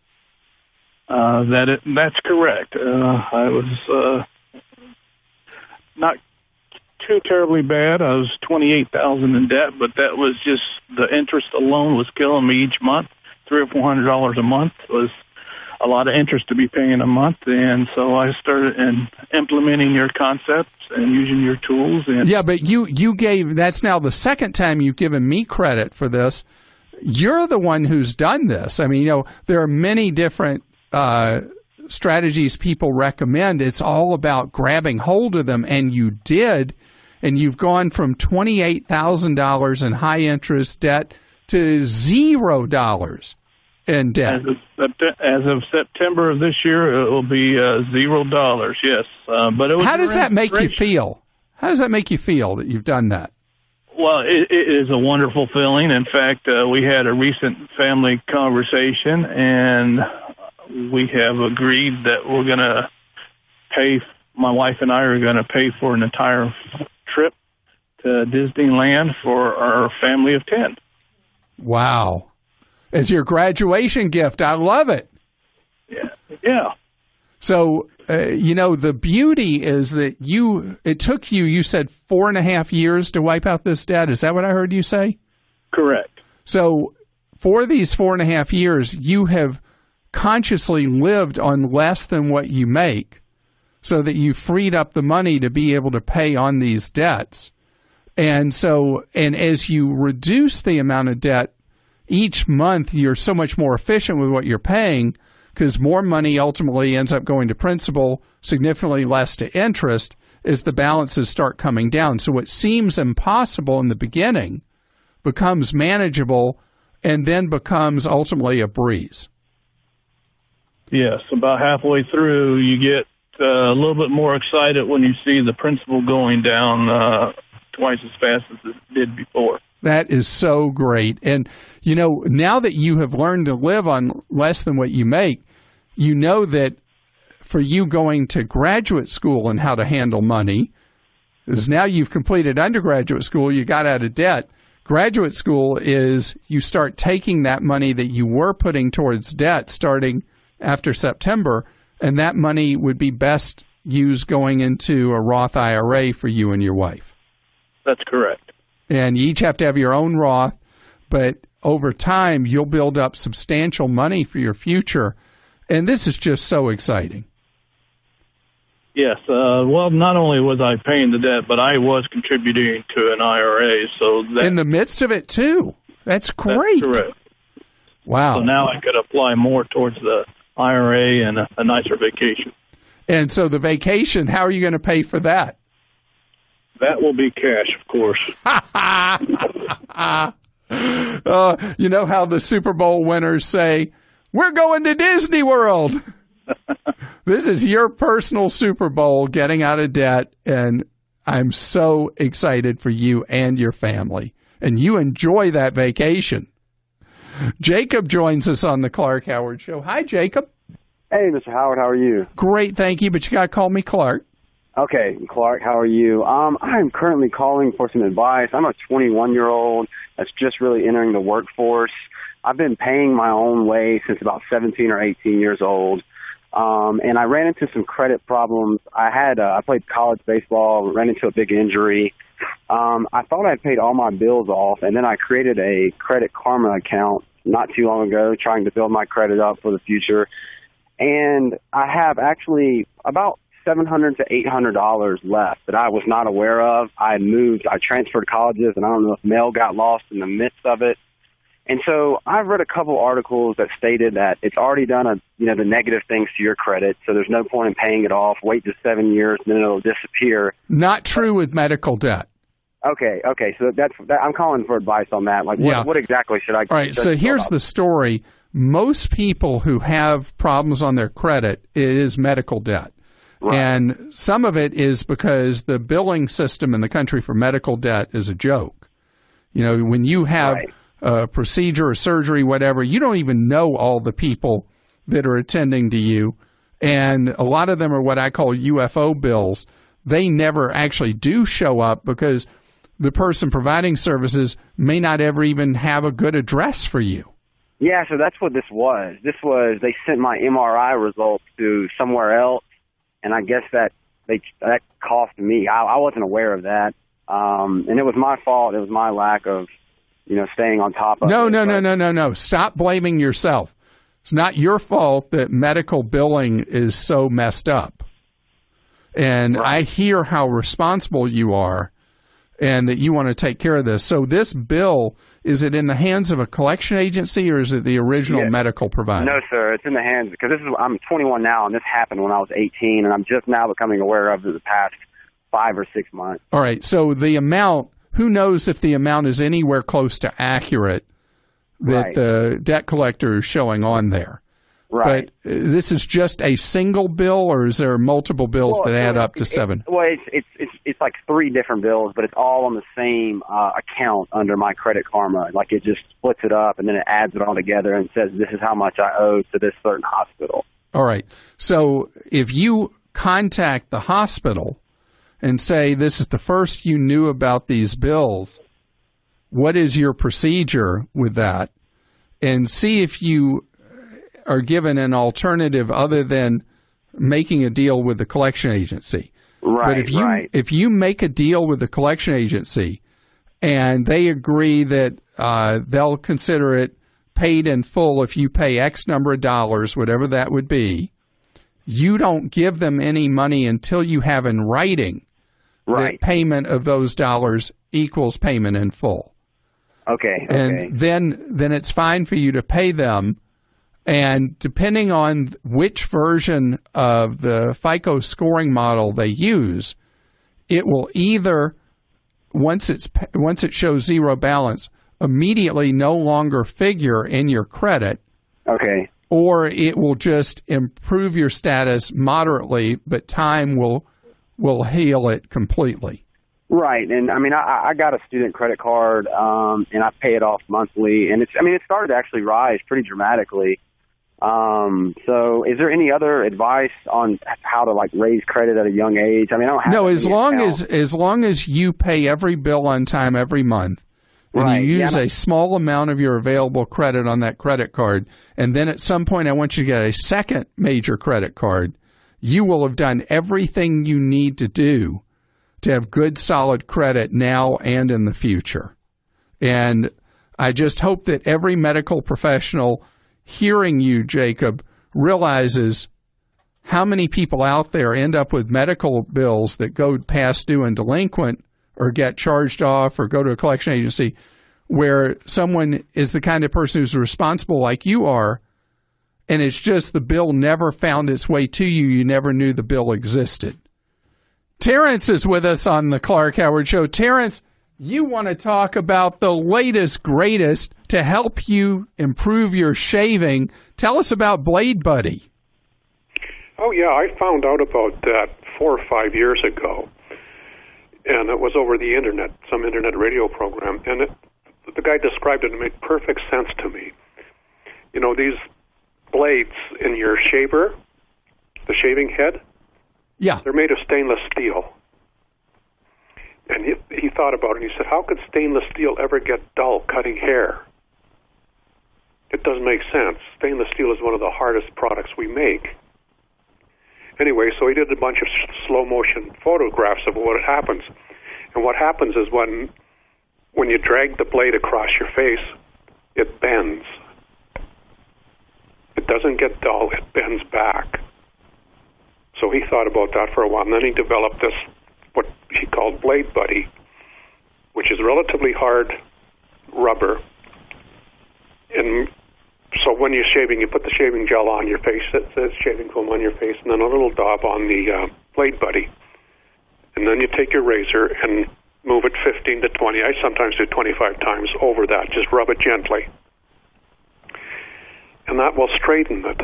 [SPEAKER 10] That's correct. I was not too terribly bad. I was $28,000 in debt, but that was just the interest alone was killing me each month. $300 or $400 a month was a lot of interest to be paying a month, and so I started implementing your concepts and using your tools. And
[SPEAKER 1] yeah, but you gave, that's now the second time you've given me credit for this. You're the one who's done this. I mean, you know, there are many different strategies people recommend. It's all about grabbing hold of them, and you did, and you've gone from $28,000 in high interest debt to $0 in debt.
[SPEAKER 10] As of September of this year, it will be $0. Yes, but it was.
[SPEAKER 1] How does that make you feel? How does that make you feel that you've done that?
[SPEAKER 10] Well, it is a wonderful feeling. In fact, we had a recent family conversation, and we have agreed that we're going to pay. My wife and I are going to pay for an entire trip to Disneyland for our family of 10.
[SPEAKER 1] Wow. As your graduation gift. I love it.
[SPEAKER 10] Yeah.
[SPEAKER 1] So, you know, the beauty is that it took you said 4.5 years to wipe out this debt. Is that what I heard you say?
[SPEAKER 10] Correct.
[SPEAKER 1] So for these 4.5 years, you have consciously lived on less than what you make so that you freed up the money to be able to pay on these debts. And as you reduce the amount of debt each month, you're so much more efficient with what you're paying because more money ultimately ends up going to principal, significantly less to interest as the balances start coming down. So what seems impossible in the beginning becomes manageable and then becomes ultimately a breeze.
[SPEAKER 10] Yes, about halfway through, you get a little bit more excited when you see the principal going down twice as fast as it did before.
[SPEAKER 1] That is so great. And, now that you have learned to live on less than what you make, you know that for you going to graduate school and how to handle money, is now you've completed undergraduate school, you got out of debt. Graduate school is you start taking that money that you were putting towards debt starting after September, and that money would be best used going into a Roth IRA for you and your wife.
[SPEAKER 10] That's correct.
[SPEAKER 1] And you each have to have your own Roth, but over time, you'll build up substantial money for your future. And this is just so exciting.
[SPEAKER 10] Yes. Well, not only was I paying the debt, but I was contributing to an IRA. So
[SPEAKER 1] in the midst of it, too. That's great.
[SPEAKER 10] That's correct.
[SPEAKER 1] Wow.
[SPEAKER 10] So now I could apply more towards the IRA and a nicer vacation.
[SPEAKER 1] And so the vacation, how are you going to pay for that?
[SPEAKER 10] That will be cash, of course.
[SPEAKER 1] You know how the Super Bowl winners say, we're going to Disney World. This is your personal Super Bowl, getting out of debt, and I'm so excited for you and your family. And you enjoy that vacation. Jacob joins us on the Clark Howard Show. Hi, Jacob.
[SPEAKER 11] Hey, Mr. Howard, how are you?
[SPEAKER 1] Great, thank you, but you got to call me Clark.
[SPEAKER 11] Okay, Clark, how are you? I'm currently calling for some advice. I'm a 21-year-old that's just really entering the workforce. I've been paying my own way since about 17 or 18 years old, and I ran into some credit problems. I played college baseball, ran into a big injury. I thought I'd paid all my bills off, and then I created a Credit Karma account not too long ago, trying to build my credit up for the future. And I have actually about $700 to $800 left that I was not aware of. I transferred colleges, and I don't know if mail got lost in the midst of it. And so I've read a couple articles that stated that it's already done the negative things to your credit, so there's no point in paying it off. Wait just 7 years, and then it'll disappear.
[SPEAKER 1] Not true with medical debt.
[SPEAKER 11] Okay. So I'm calling for advice on that. Like, what exactly should I?
[SPEAKER 1] All right. So here's the story. Most people who have problems on their credit, it is medical debt. Right. And some of it is because the billing system in the country for medical debt is a joke. When you have a procedure or surgery, whatever, you don't even know all the people that are attending to you. And a lot of them are what I call UFO bills. They never actually do show up because the person providing services may not ever even have a good address for you.
[SPEAKER 11] Yeah, so that's what this was. They sent my MRI results to somewhere else. And I guess that cost me. I wasn't aware of that, and it was my fault. It was my lack of, staying on top of it.
[SPEAKER 1] No. Stop blaming yourself. It's not your fault that medical billing is so messed up. And I hear how responsible you are, and that you want to take care of this. So this bill, is it in the hands of a collection agency, or is it the original medical provider?
[SPEAKER 11] No, sir. It's in the hands, because I'm 21 now, and this happened when I was 18, and I'm just now becoming aware of it the past 5 or 6 months.
[SPEAKER 1] All right. So the amount, who knows if the amount is anywhere close to accurate that the debt collector is showing on there.
[SPEAKER 11] Right.
[SPEAKER 1] But this is just a single bill, or is there multiple bills that add up to 7?
[SPEAKER 11] It's like 3 different bills, but it's all on the same account under my Credit Karma. Like, it just splits it up, and then it adds it all together and says this is how much I owe to this certain hospital.
[SPEAKER 1] All right. So if you contact the hospital and say this is the first you knew about these bills, what is your procedure with that? And see if you are given an alternative other than making a deal with the collection agency.
[SPEAKER 11] Right,
[SPEAKER 1] but if you make a deal with the collection agency and they agree that they'll consider it paid in full if you pay X number of dollars, whatever that would be. You don't give them any money until you have in writing that payment of those dollars equals payment in full.
[SPEAKER 11] Okay.
[SPEAKER 1] And then it's fine for you to pay them. And depending on which version of the FICO scoring model they use, it will either, once it shows zero balance, immediately no longer figure in your credit.
[SPEAKER 11] Okay.
[SPEAKER 1] Or it will just improve your status moderately, but time will heal it completely.
[SPEAKER 11] Right, and I mean, I got a student credit card, and I pay it off monthly, and it started to actually rise pretty dramatically. So is there any other advice on how to raise credit at a young age? I mean, I don't have
[SPEAKER 1] no, as long as you pay every bill on time every month, and you use a small amount of your available credit on that credit card, and then at some point I want you to get a second major credit card, you will have done everything you need to do to have good, solid credit now and in the future. And I just hope that every medical professional hearing you, Jacob, realizes how many people out there end up with medical bills that go past due and delinquent or get charged off or go to a collection agency where someone is the kind of person who's responsible like you are, and it's just the bill never found its way to you. You never knew the bill existed. Terrence is with us on the Clark Howard Show. Terrence, you want to talk about the latest, greatest to help you improve your shaving. Tell us about Blade Buddy.
[SPEAKER 12] Oh, yeah, I found out about that 4 or 5 years ago, and it was over the Internet, some Internet radio program, and the guy described it and it made perfect sense to me. You know, these blades in your shaver, the shaving head, they're made of stainless steel. And he thought about it, and he said, how could stainless steel ever get dull cutting hair? It doesn't make sense. Stainless steel is one of the hardest products we make. Anyway, so he did a bunch of slow-motion photographs of what happens. And what happens is when you drag the blade across your face, it bends. It doesn't get dull, it bends back. So he thought about that for a while, and then he developed this, what he called Blade Buddy, which is relatively hard rubber. And so when you're shaving, you put the shaving gel on your face, the shaving foam on your face, and then a little dab on the Blade Buddy. And then you take your razor and move it 15 to 20. I sometimes do 25 times over that. Just rub it gently. And that will straighten it.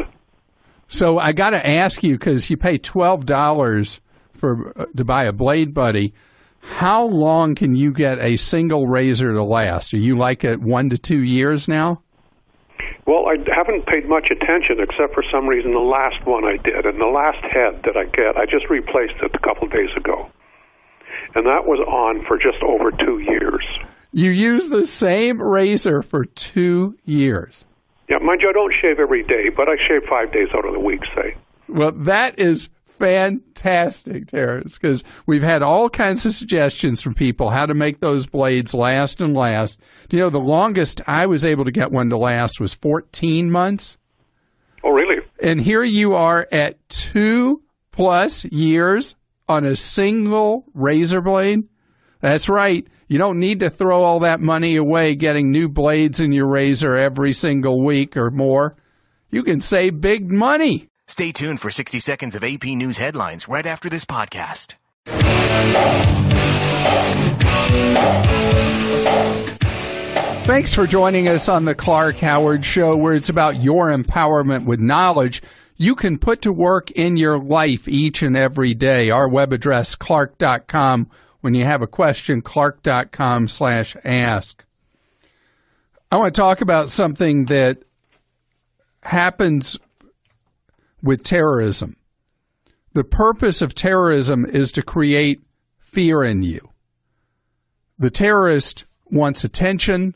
[SPEAKER 1] So I got to ask you, because you pay $12 to buy a Blade Buddy, how long can you get a single razor to last? Are you like at 1 to 2 years now?
[SPEAKER 12] Well, I haven't paid much attention, except for some reason the last one I did. And the last head that I just replaced it a couple days ago. And that was on for just over 2 years.
[SPEAKER 1] You use the same razor for 2 years?
[SPEAKER 12] Yeah, mind you, I don't shave every day, but I shave 5 days out of the week, say.
[SPEAKER 1] Well, that is fantastic, Terrence, because we've had all kinds of suggestions from people how to make those blades last and last. Do you know, the longest I was able to get one to last was 14 months.
[SPEAKER 12] Oh, really?
[SPEAKER 1] And here you are at 2+ years on a single razor blade. That's right. You don't need to throw all that money away getting new blades in your razor every single week or more. You can save big money.
[SPEAKER 6] Stay tuned for 60 seconds of AP News headlines right after this podcast.
[SPEAKER 1] Thanks for joining us on the Clark Howard Show, where it's about your empowerment with knowledge you can put to work in your life each and every day. Our web address, clark.com. When you have a question, clark.com/ask. I want to talk about something that happens with terrorism. The purpose of terrorism is to create fear in you. The terrorist wants attention,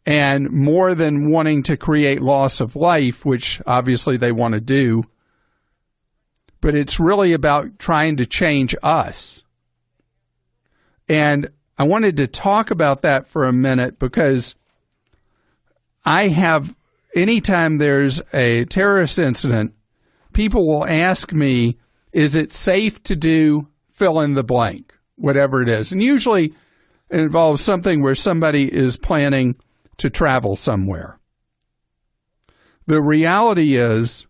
[SPEAKER 1] and more than wanting to create loss of life, which obviously they want to do, but it's really about trying to change us. And I wanted to talk about that for a minute because anytime there's a terrorist incident, people will ask me, is it safe to do fill in the blank, whatever it is? And usually it involves something where somebody is planning to travel somewhere. The reality is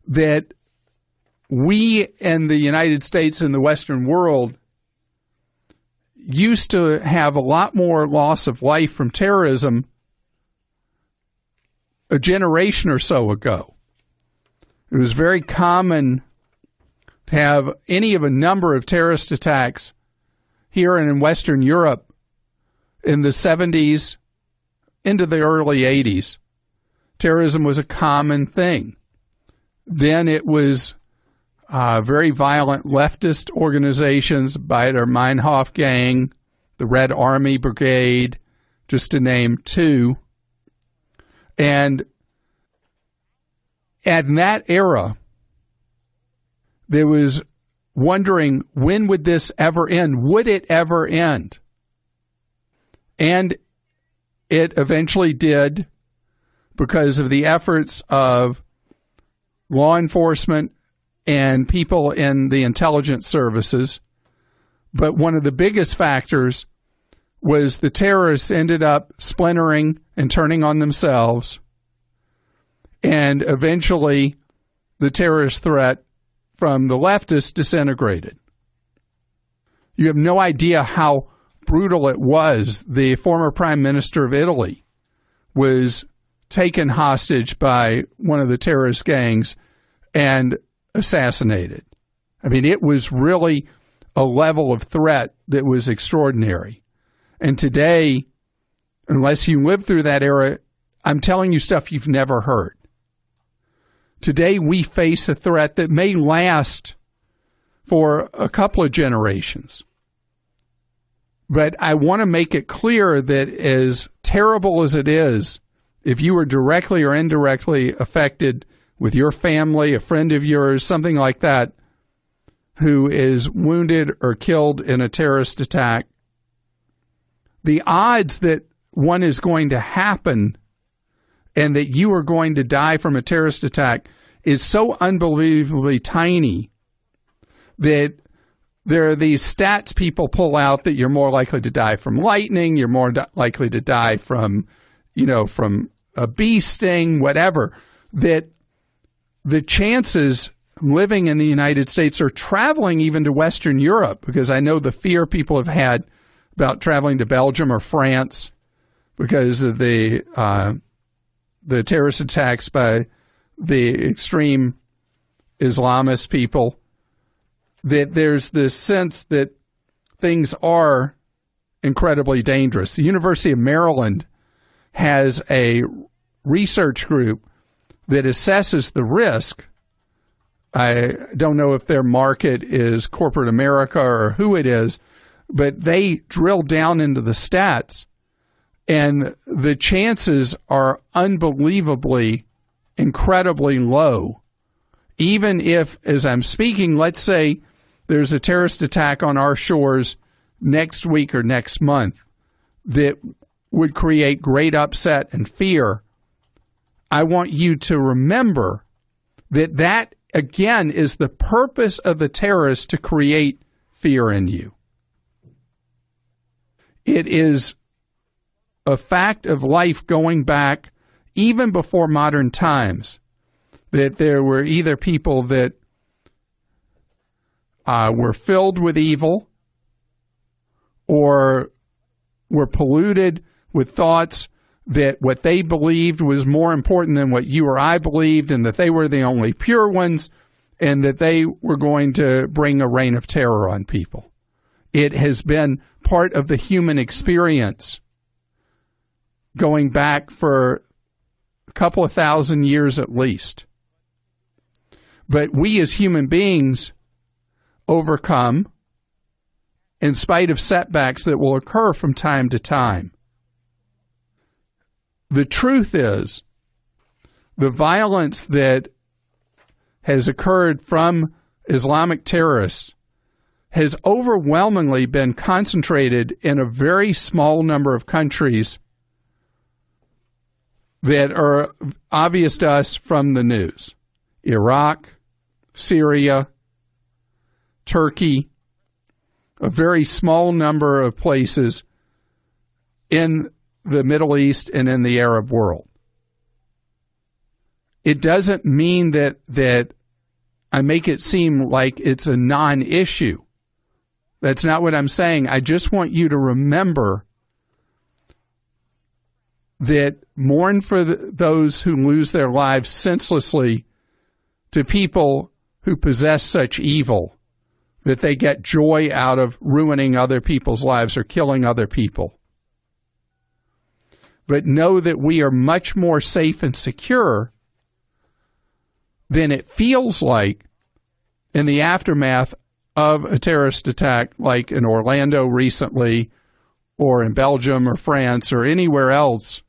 [SPEAKER 1] that we in the United States and the Western world used to have a lot more loss of life from terrorism a generation or so ago. It was very common to have any of a number of terrorist attacks here and in Western Europe in the 70s into the early 80s. Terrorism was a common thing. Then it was very violent leftist organizations, Baader Meinhof Gang, the Red Army Brigade, just to name two. And in that era, there was wondering, when would this ever end? Would it ever end? And it eventually did, because of the efforts of law enforcement and people in the intelligence services. But one of the biggest factors was the terrorists ended up splintering and turning on themselves. And eventually, the terrorist threat from the leftists disintegrated. You have no idea how brutal it was. The former prime minister of Italy was taken hostage by one of the terrorist gangs and assassinated. I mean, it was really a level of threat that was extraordinary. And today, unless you lived through that era, I'm telling you stuff you've never heard. Today, we face a threat that may last for a couple of generations. But I want to make it clear that as terrible as it is, if you were directly or indirectly affected with your family, a friend of yours, something like that, who is wounded or killed in a terrorist attack, the odds that one is going to happen and that you are going to die from a terrorist attack is so unbelievably tiny that there are these stats people pull out that you're more likely to die from lightning, you're more likely to die from, from a bee sting, whatever, that the chances living in the United States or traveling even to Western Europe, because I know the fear people have had about traveling to Belgium or France because of the terrorist attacks by the extreme Islamist people, that there's this sense that things are incredibly dangerous. The University of Maryland has a research group that assesses the risk. I don't know if their market is corporate America or who it is, but they drill down into the stats, and the chances are unbelievably, incredibly low. Even if, as I'm speaking, let's say there's a terrorist attack on our shores next week or next month that would create great upset and fear, I want you to remember that again, is the purpose of the terrorists, to create fear in you. It is a fact of life going back even before modern times that there were either people that were filled with evil or were polluted with thoughts that what they believed was more important than what you or I believed, and that they were the only pure ones, and that they were going to bring a reign of terror on people. It has been part of the human experience going back for a couple of thousand years at least. But we as human beings overcome in spite of setbacks that will occur from time to time. The truth is, the violence that has occurred from Islamic terrorists has overwhelmingly been concentrated in a very small number of countries that are obvious to us from the news. Iraq, Syria, Turkey, a very small number of places in the Middle East and in the Arab world. It doesn't mean that I make it seem like it's a non-issue. That's not what I'm saying. I just want you to remember that mourn for those who lose their lives senselessly to people who possess such evil, that they get joy out of ruining other people's lives or killing other people. But know that we are much more safe and secure than it feels like in the aftermath of a terrorist attack like in Orlando recently, or in Belgium or France or anywhere else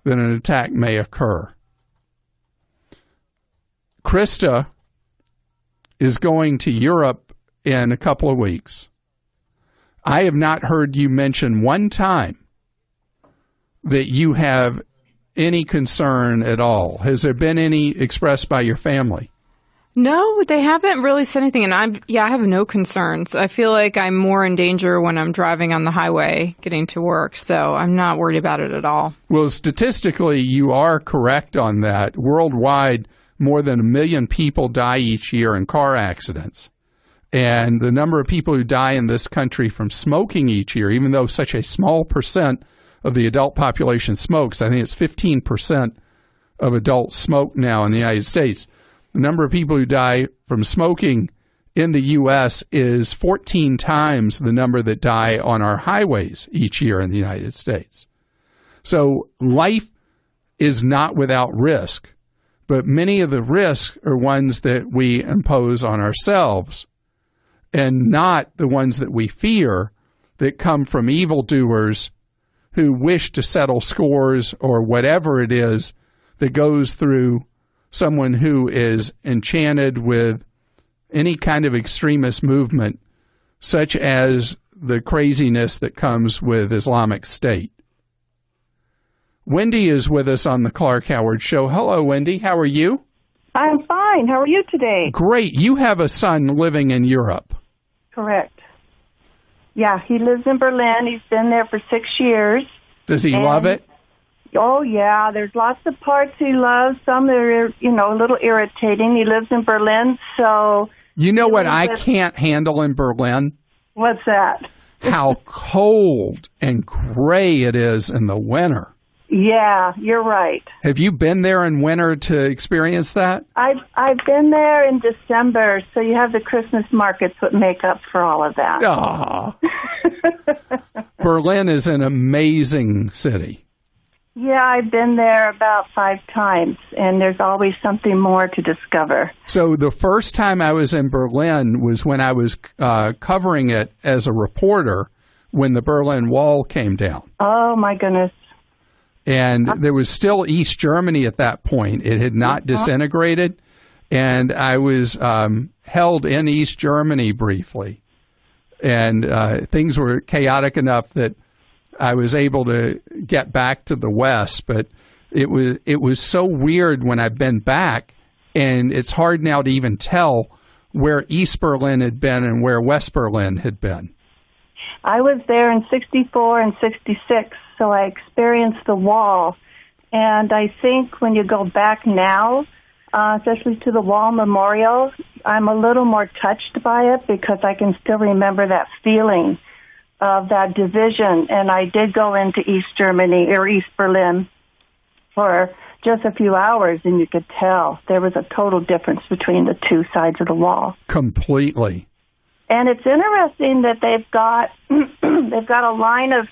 [SPEAKER 1] that an attack may occur. Krista is going to Europe in a couple of weeks. I have not heard you mention one time that you have any concern at all. Has there been any expressed by your family?
[SPEAKER 3] No, they haven't really said anything, and I have no concerns. I feel like I'm more in danger when I'm driving on the highway getting to work, so I'm not worried about it at all.
[SPEAKER 1] Well, statistically, you are correct on that. Worldwide, more than 1 million people die each year in car accidents. And the number of people who die in this country from smoking each year, even though such a small percent of the adult population smokes, I think it's 15% of adults smoke now in the United States. The number of people who die from smoking in the U.S. is 14 times the number that die on our highways each year in the United States. So life is not without risk, but many of the risks are ones that we impose on ourselves and not the ones that we fear that come from evildoers who wish to settle scores or whatever it is that goes through someone who is enchanted with any kind of extremist movement, such as the craziness that comes with Islamic State. Wendy is with us on the Clark Howard Show. Hello, Wendy. How are you?
[SPEAKER 13] I'm fine. How are you today?
[SPEAKER 1] Great. You have a son living in Europe.
[SPEAKER 13] Correct. Yeah, he lives in Berlin. He's been there for 6 years.
[SPEAKER 1] Does he love it?
[SPEAKER 13] Oh, yeah. There's lots of parts he loves. Some that are, a little irritating. He lives in Berlin, so...
[SPEAKER 1] You know what I can't handle in Berlin?
[SPEAKER 13] What's that?
[SPEAKER 1] How cold and gray it is in the winter.
[SPEAKER 13] Yeah, you're right.
[SPEAKER 1] Have you been there in winter to experience that?
[SPEAKER 13] I've been there in December, so you have the Christmas markets that make up for all of that.
[SPEAKER 1] Oh. Berlin is an amazing city.
[SPEAKER 13] Yeah, I've been there about 5 times, and there's always something more to discover.
[SPEAKER 1] So the first time I was in Berlin was when I was covering it as a reporter when the Berlin Wall came down.
[SPEAKER 13] Oh, my goodness.
[SPEAKER 1] And there was still East Germany at that point. It had not disintegrated, and I was held in East Germany briefly. And things were chaotic enough that I was able to get back to the West, but it was so weird when I've been back, and it's hard now to even tell where East Berlin had been and where West Berlin had been.
[SPEAKER 13] I was there in 64 and 66, so I experienced the wall. And I think when you go back now, especially to the Wall Memorial, I'm a little more touched by it because I can still remember that feeling of that division. And I did go into East Germany or East Berlin for just a few hours, and you could tell there was a total difference between the two sides of the wall.
[SPEAKER 1] Completely.
[SPEAKER 13] And it's interesting that they've got a line of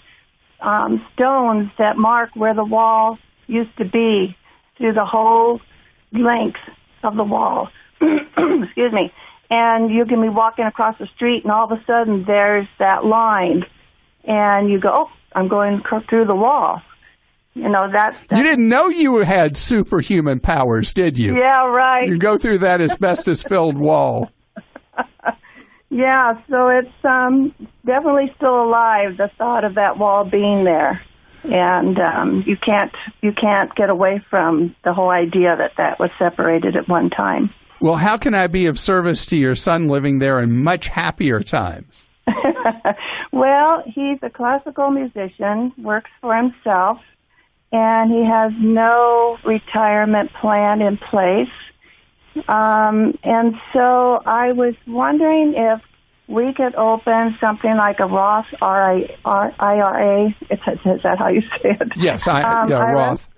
[SPEAKER 13] stones that mark where the wall used to be through the whole length of the wall. Excuse me. And you can be walking across the street, and all of a sudden there's that line, and you go, "Oh, I'm going through the wall." You know that.
[SPEAKER 1] You didn't know you had superhuman powers, did you?
[SPEAKER 13] Yeah, right.
[SPEAKER 1] You go through that asbestos-filled wall.
[SPEAKER 13] Yeah, so it's definitely still alive, the thought of that wall being there. And you can't get away from the whole idea that was separated at one time.
[SPEAKER 1] Well, how can I be of service to your son living there in much happier times?
[SPEAKER 13] Well, he's a classical musician, works for himself, and he has no retirement plan in place. And so I was wondering if we could open something like a Roth IRA. Is that how you say it?
[SPEAKER 1] Yes, Roth.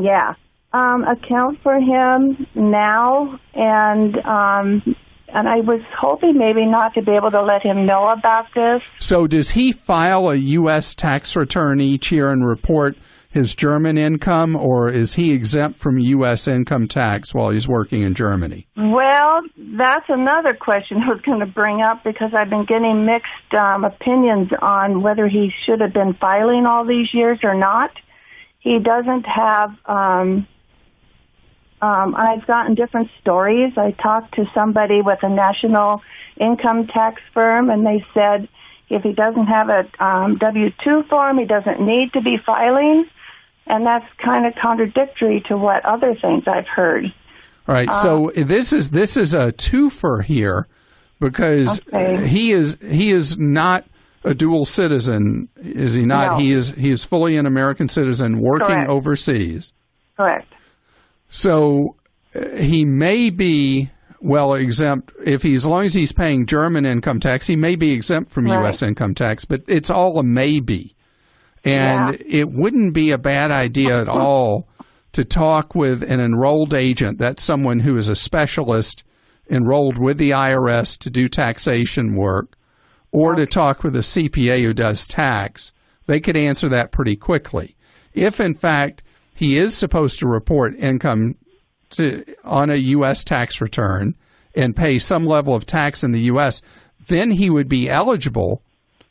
[SPEAKER 13] Yeah. Account for him now, and I was hoping maybe not to be able to let him know about this.
[SPEAKER 1] So does he file a U.S. tax return each year and report his German income, or is he exempt from U.S. income tax while he's working in Germany?
[SPEAKER 13] Well, that's another question I was going to bring up, because I've been getting mixed opinions on whether he should have been filing all these years or not. He doesn't have... I've gotten different stories. I talked to somebody with a national income tax firm, and they said if he doesn't have a W-2 form, he doesn't need to be filing, and that's kind of contradictory to what other things I've heard.
[SPEAKER 1] All right, so this is a twofer here, because he is not a dual citizen, is he not? No. He is fully an American citizen working overseas.
[SPEAKER 13] Correct.
[SPEAKER 1] So he may be exempt as long as he's paying German income tax. He may be exempt from U.S. income tax, but it's all a maybe. And it wouldn't be a bad idea at all to talk with an enrolled agent. That's someone who is a specialist enrolled with the IRS to do taxation work, or to talk with a CPA who does tax. They could answer that pretty quickly. If, in fact, he is supposed to report income on a U.S. tax return and pay some level of tax in the U.S., then he would be eligible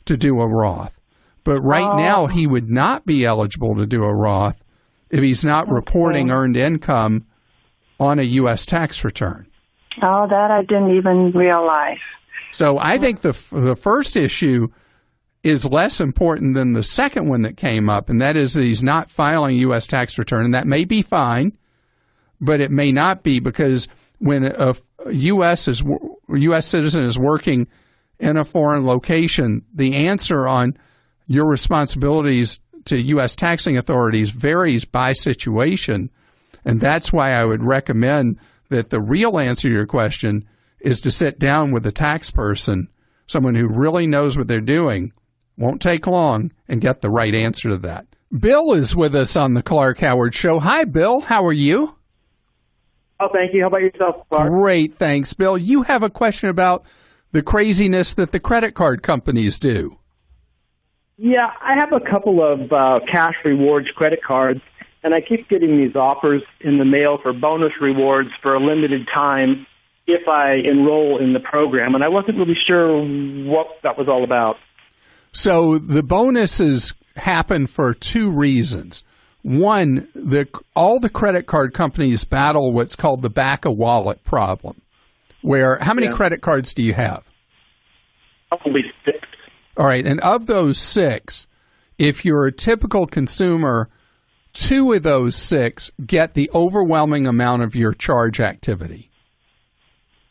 [SPEAKER 1] to do a Roth. But right now, he would not be eligible to do a Roth if he's not reporting earned income on a U.S. tax return.
[SPEAKER 13] Oh, that I didn't even realize.
[SPEAKER 1] So I think the first issue is less important than the second one that came up, and that is that he's not filing a U.S. tax return, and that may be fine, but it may not be, because when a U.S. citizen is working in a foreign location, the answer on your responsibilities to U.S. taxing authorities varies by situation, and that's why I would recommend that the real answer to your question is to sit down with a tax person, someone who really knows what they're doing. Won't take long, and get the right answer to that. Bill is with us on the Clark Howard Show. Hi, Bill. How are you?
[SPEAKER 14] Oh, thank you. How about yourself, Clark?
[SPEAKER 1] Great, thanks, Bill. You have a question about the craziness that the credit card companies do.
[SPEAKER 14] Yeah, I have a couple of cash rewards credit cards, and I keep getting these offers in the mail for bonus rewards for a limited time if I enroll in the program, and I wasn't really sure what that was all about.
[SPEAKER 1] So the bonuses happen for two reasons. One, all the credit card companies battle what's called the back-of-wallet problem, where how many credit cards do you have?
[SPEAKER 14] Probably 6.
[SPEAKER 1] All right, and of those 6, if you're a typical consumer, 2 of those 6 get the overwhelming amount of your charge activity.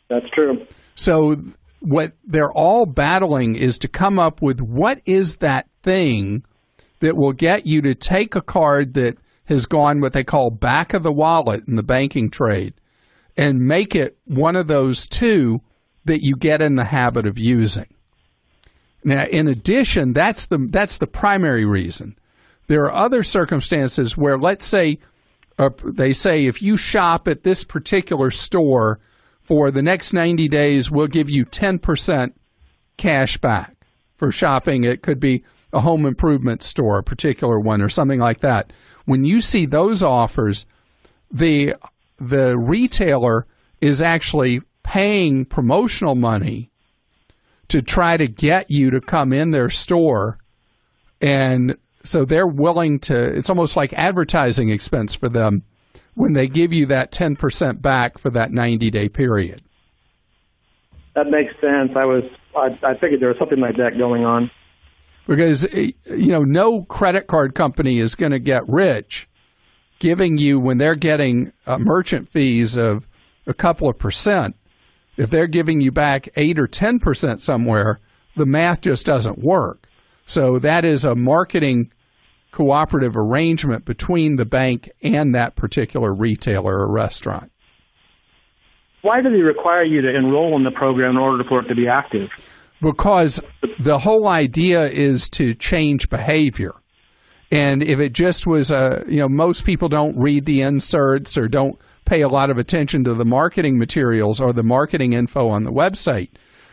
[SPEAKER 14] That's true.
[SPEAKER 1] So what they're all battling is to come up with what is that thing that will get you to take a card that has gone what they call back of the wallet in the banking trade and make it one of those 2 that you get in the habit of using. Now, in addition, that's the primary reason. There are other circumstances where, let's say, they say if you shop at this particular store for the next 90 days, we'll give you 10% cash back for shopping. It could be a home improvement store, a particular one, or something like that. When you see those offers, the retailer is actually paying promotional money to try to get you to come in their store. And so they're willing to, it's almost like advertising expense for them when they give you that 10% back for that 90-day period.
[SPEAKER 14] That makes sense. I figured there was something like that going on.
[SPEAKER 1] Because, no credit card company is going to get rich giving you, when they're getting merchant fees of a couple of percent, if they're giving you back 8 or 10% somewhere, the math just doesn't work. So that is a marketing cooperative arrangement between the bank and that particular retailer or restaurant.
[SPEAKER 14] Why do they require you to enroll in the program in order for it to be active?
[SPEAKER 1] Because the whole idea is to change behavior. And if it just was, most people don't read the inserts or don't pay a lot of attention to the marketing materials or the marketing info on the website.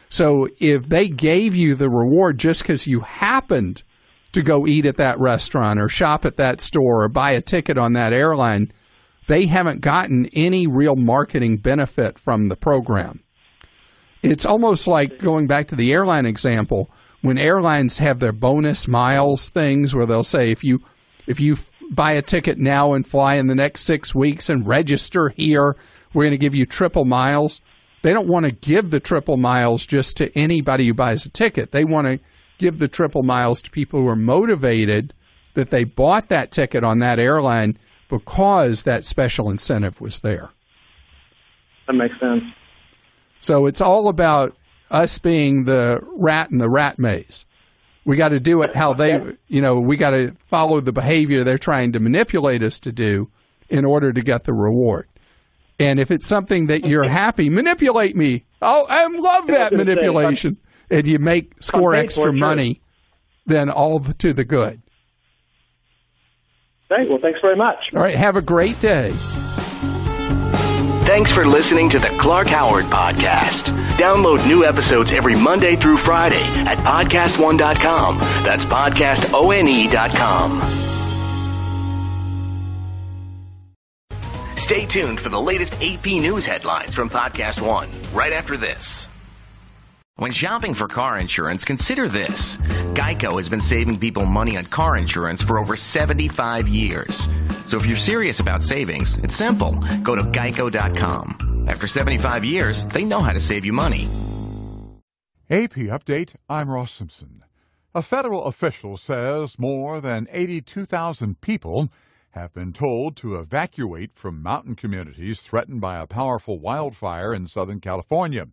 [SPEAKER 1] So if they gave you the reward just because you happened to go eat at that restaurant or shop at that store or buy a ticket on that airline, they haven't gotten any real marketing benefit from the program. It's almost like, going back to the airline example, when airlines have their bonus miles things where they'll say, if you buy a ticket now and fly in the next 6 weeks and register here, we're going to give you triple miles. They don't want to give the triple miles just to anybody who buys a ticket. They want to give the triple miles to people who are motivated that they bought that ticket on that airline because that special incentive was there.
[SPEAKER 14] That makes sense.
[SPEAKER 1] So it's all about us being the rat in the rat maze. We got to do it how they, we got to follow the behavior they're trying to manipulate us to do in order to get the reward. And if it's something that you're happy, manipulate me. Oh, I love that manipulation. And you score extra money, then all to the good.
[SPEAKER 14] Okay, well, thanks very much.
[SPEAKER 1] All right, have a great day.
[SPEAKER 6] Thanks for listening to the Clark Howard Podcast. Download new episodes every Monday through Friday at podcastone.com. That's podcastone.com. Stay tuned for the latest AP News headlines from Podcast One right after this. When shopping for car insurance, consider this. Geico has been saving people money on car insurance for over 75 years. So if you're serious about savings, it's simple. Go to geico.com. After 75 years, they know how to save you money.
[SPEAKER 15] AP Update, I'm Ross Simpson. A federal official says more than 82,000 people have been told to evacuate from mountain communities threatened by a powerful wildfire in Southern California.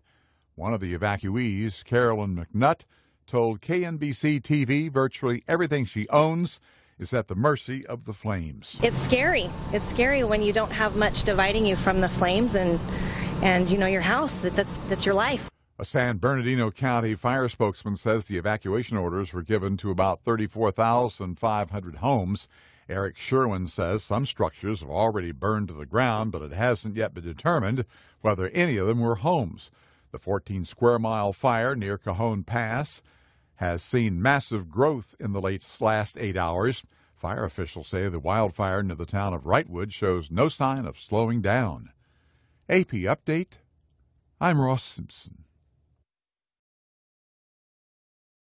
[SPEAKER 15] One of the evacuees, Carolyn McNutt, told KNBC-TV virtually everything she owns is at the mercy of the flames.
[SPEAKER 16] It's scary. It's scary when you don't have much dividing you from the flames and your house. That's your life.
[SPEAKER 15] A San Bernardino County fire spokesman says the evacuation orders were given to about 34,500 homes. Eric Sherwin says some structures have already burned to the ground, but it hasn't yet been determined whether any of them were homes. The 14-square-mile fire near Cajon Pass has seen massive growth in the last 8 hours. Fire officials say the wildfire near the town of Wrightwood shows no sign of slowing down. AP Update, I'm Ross Simpson.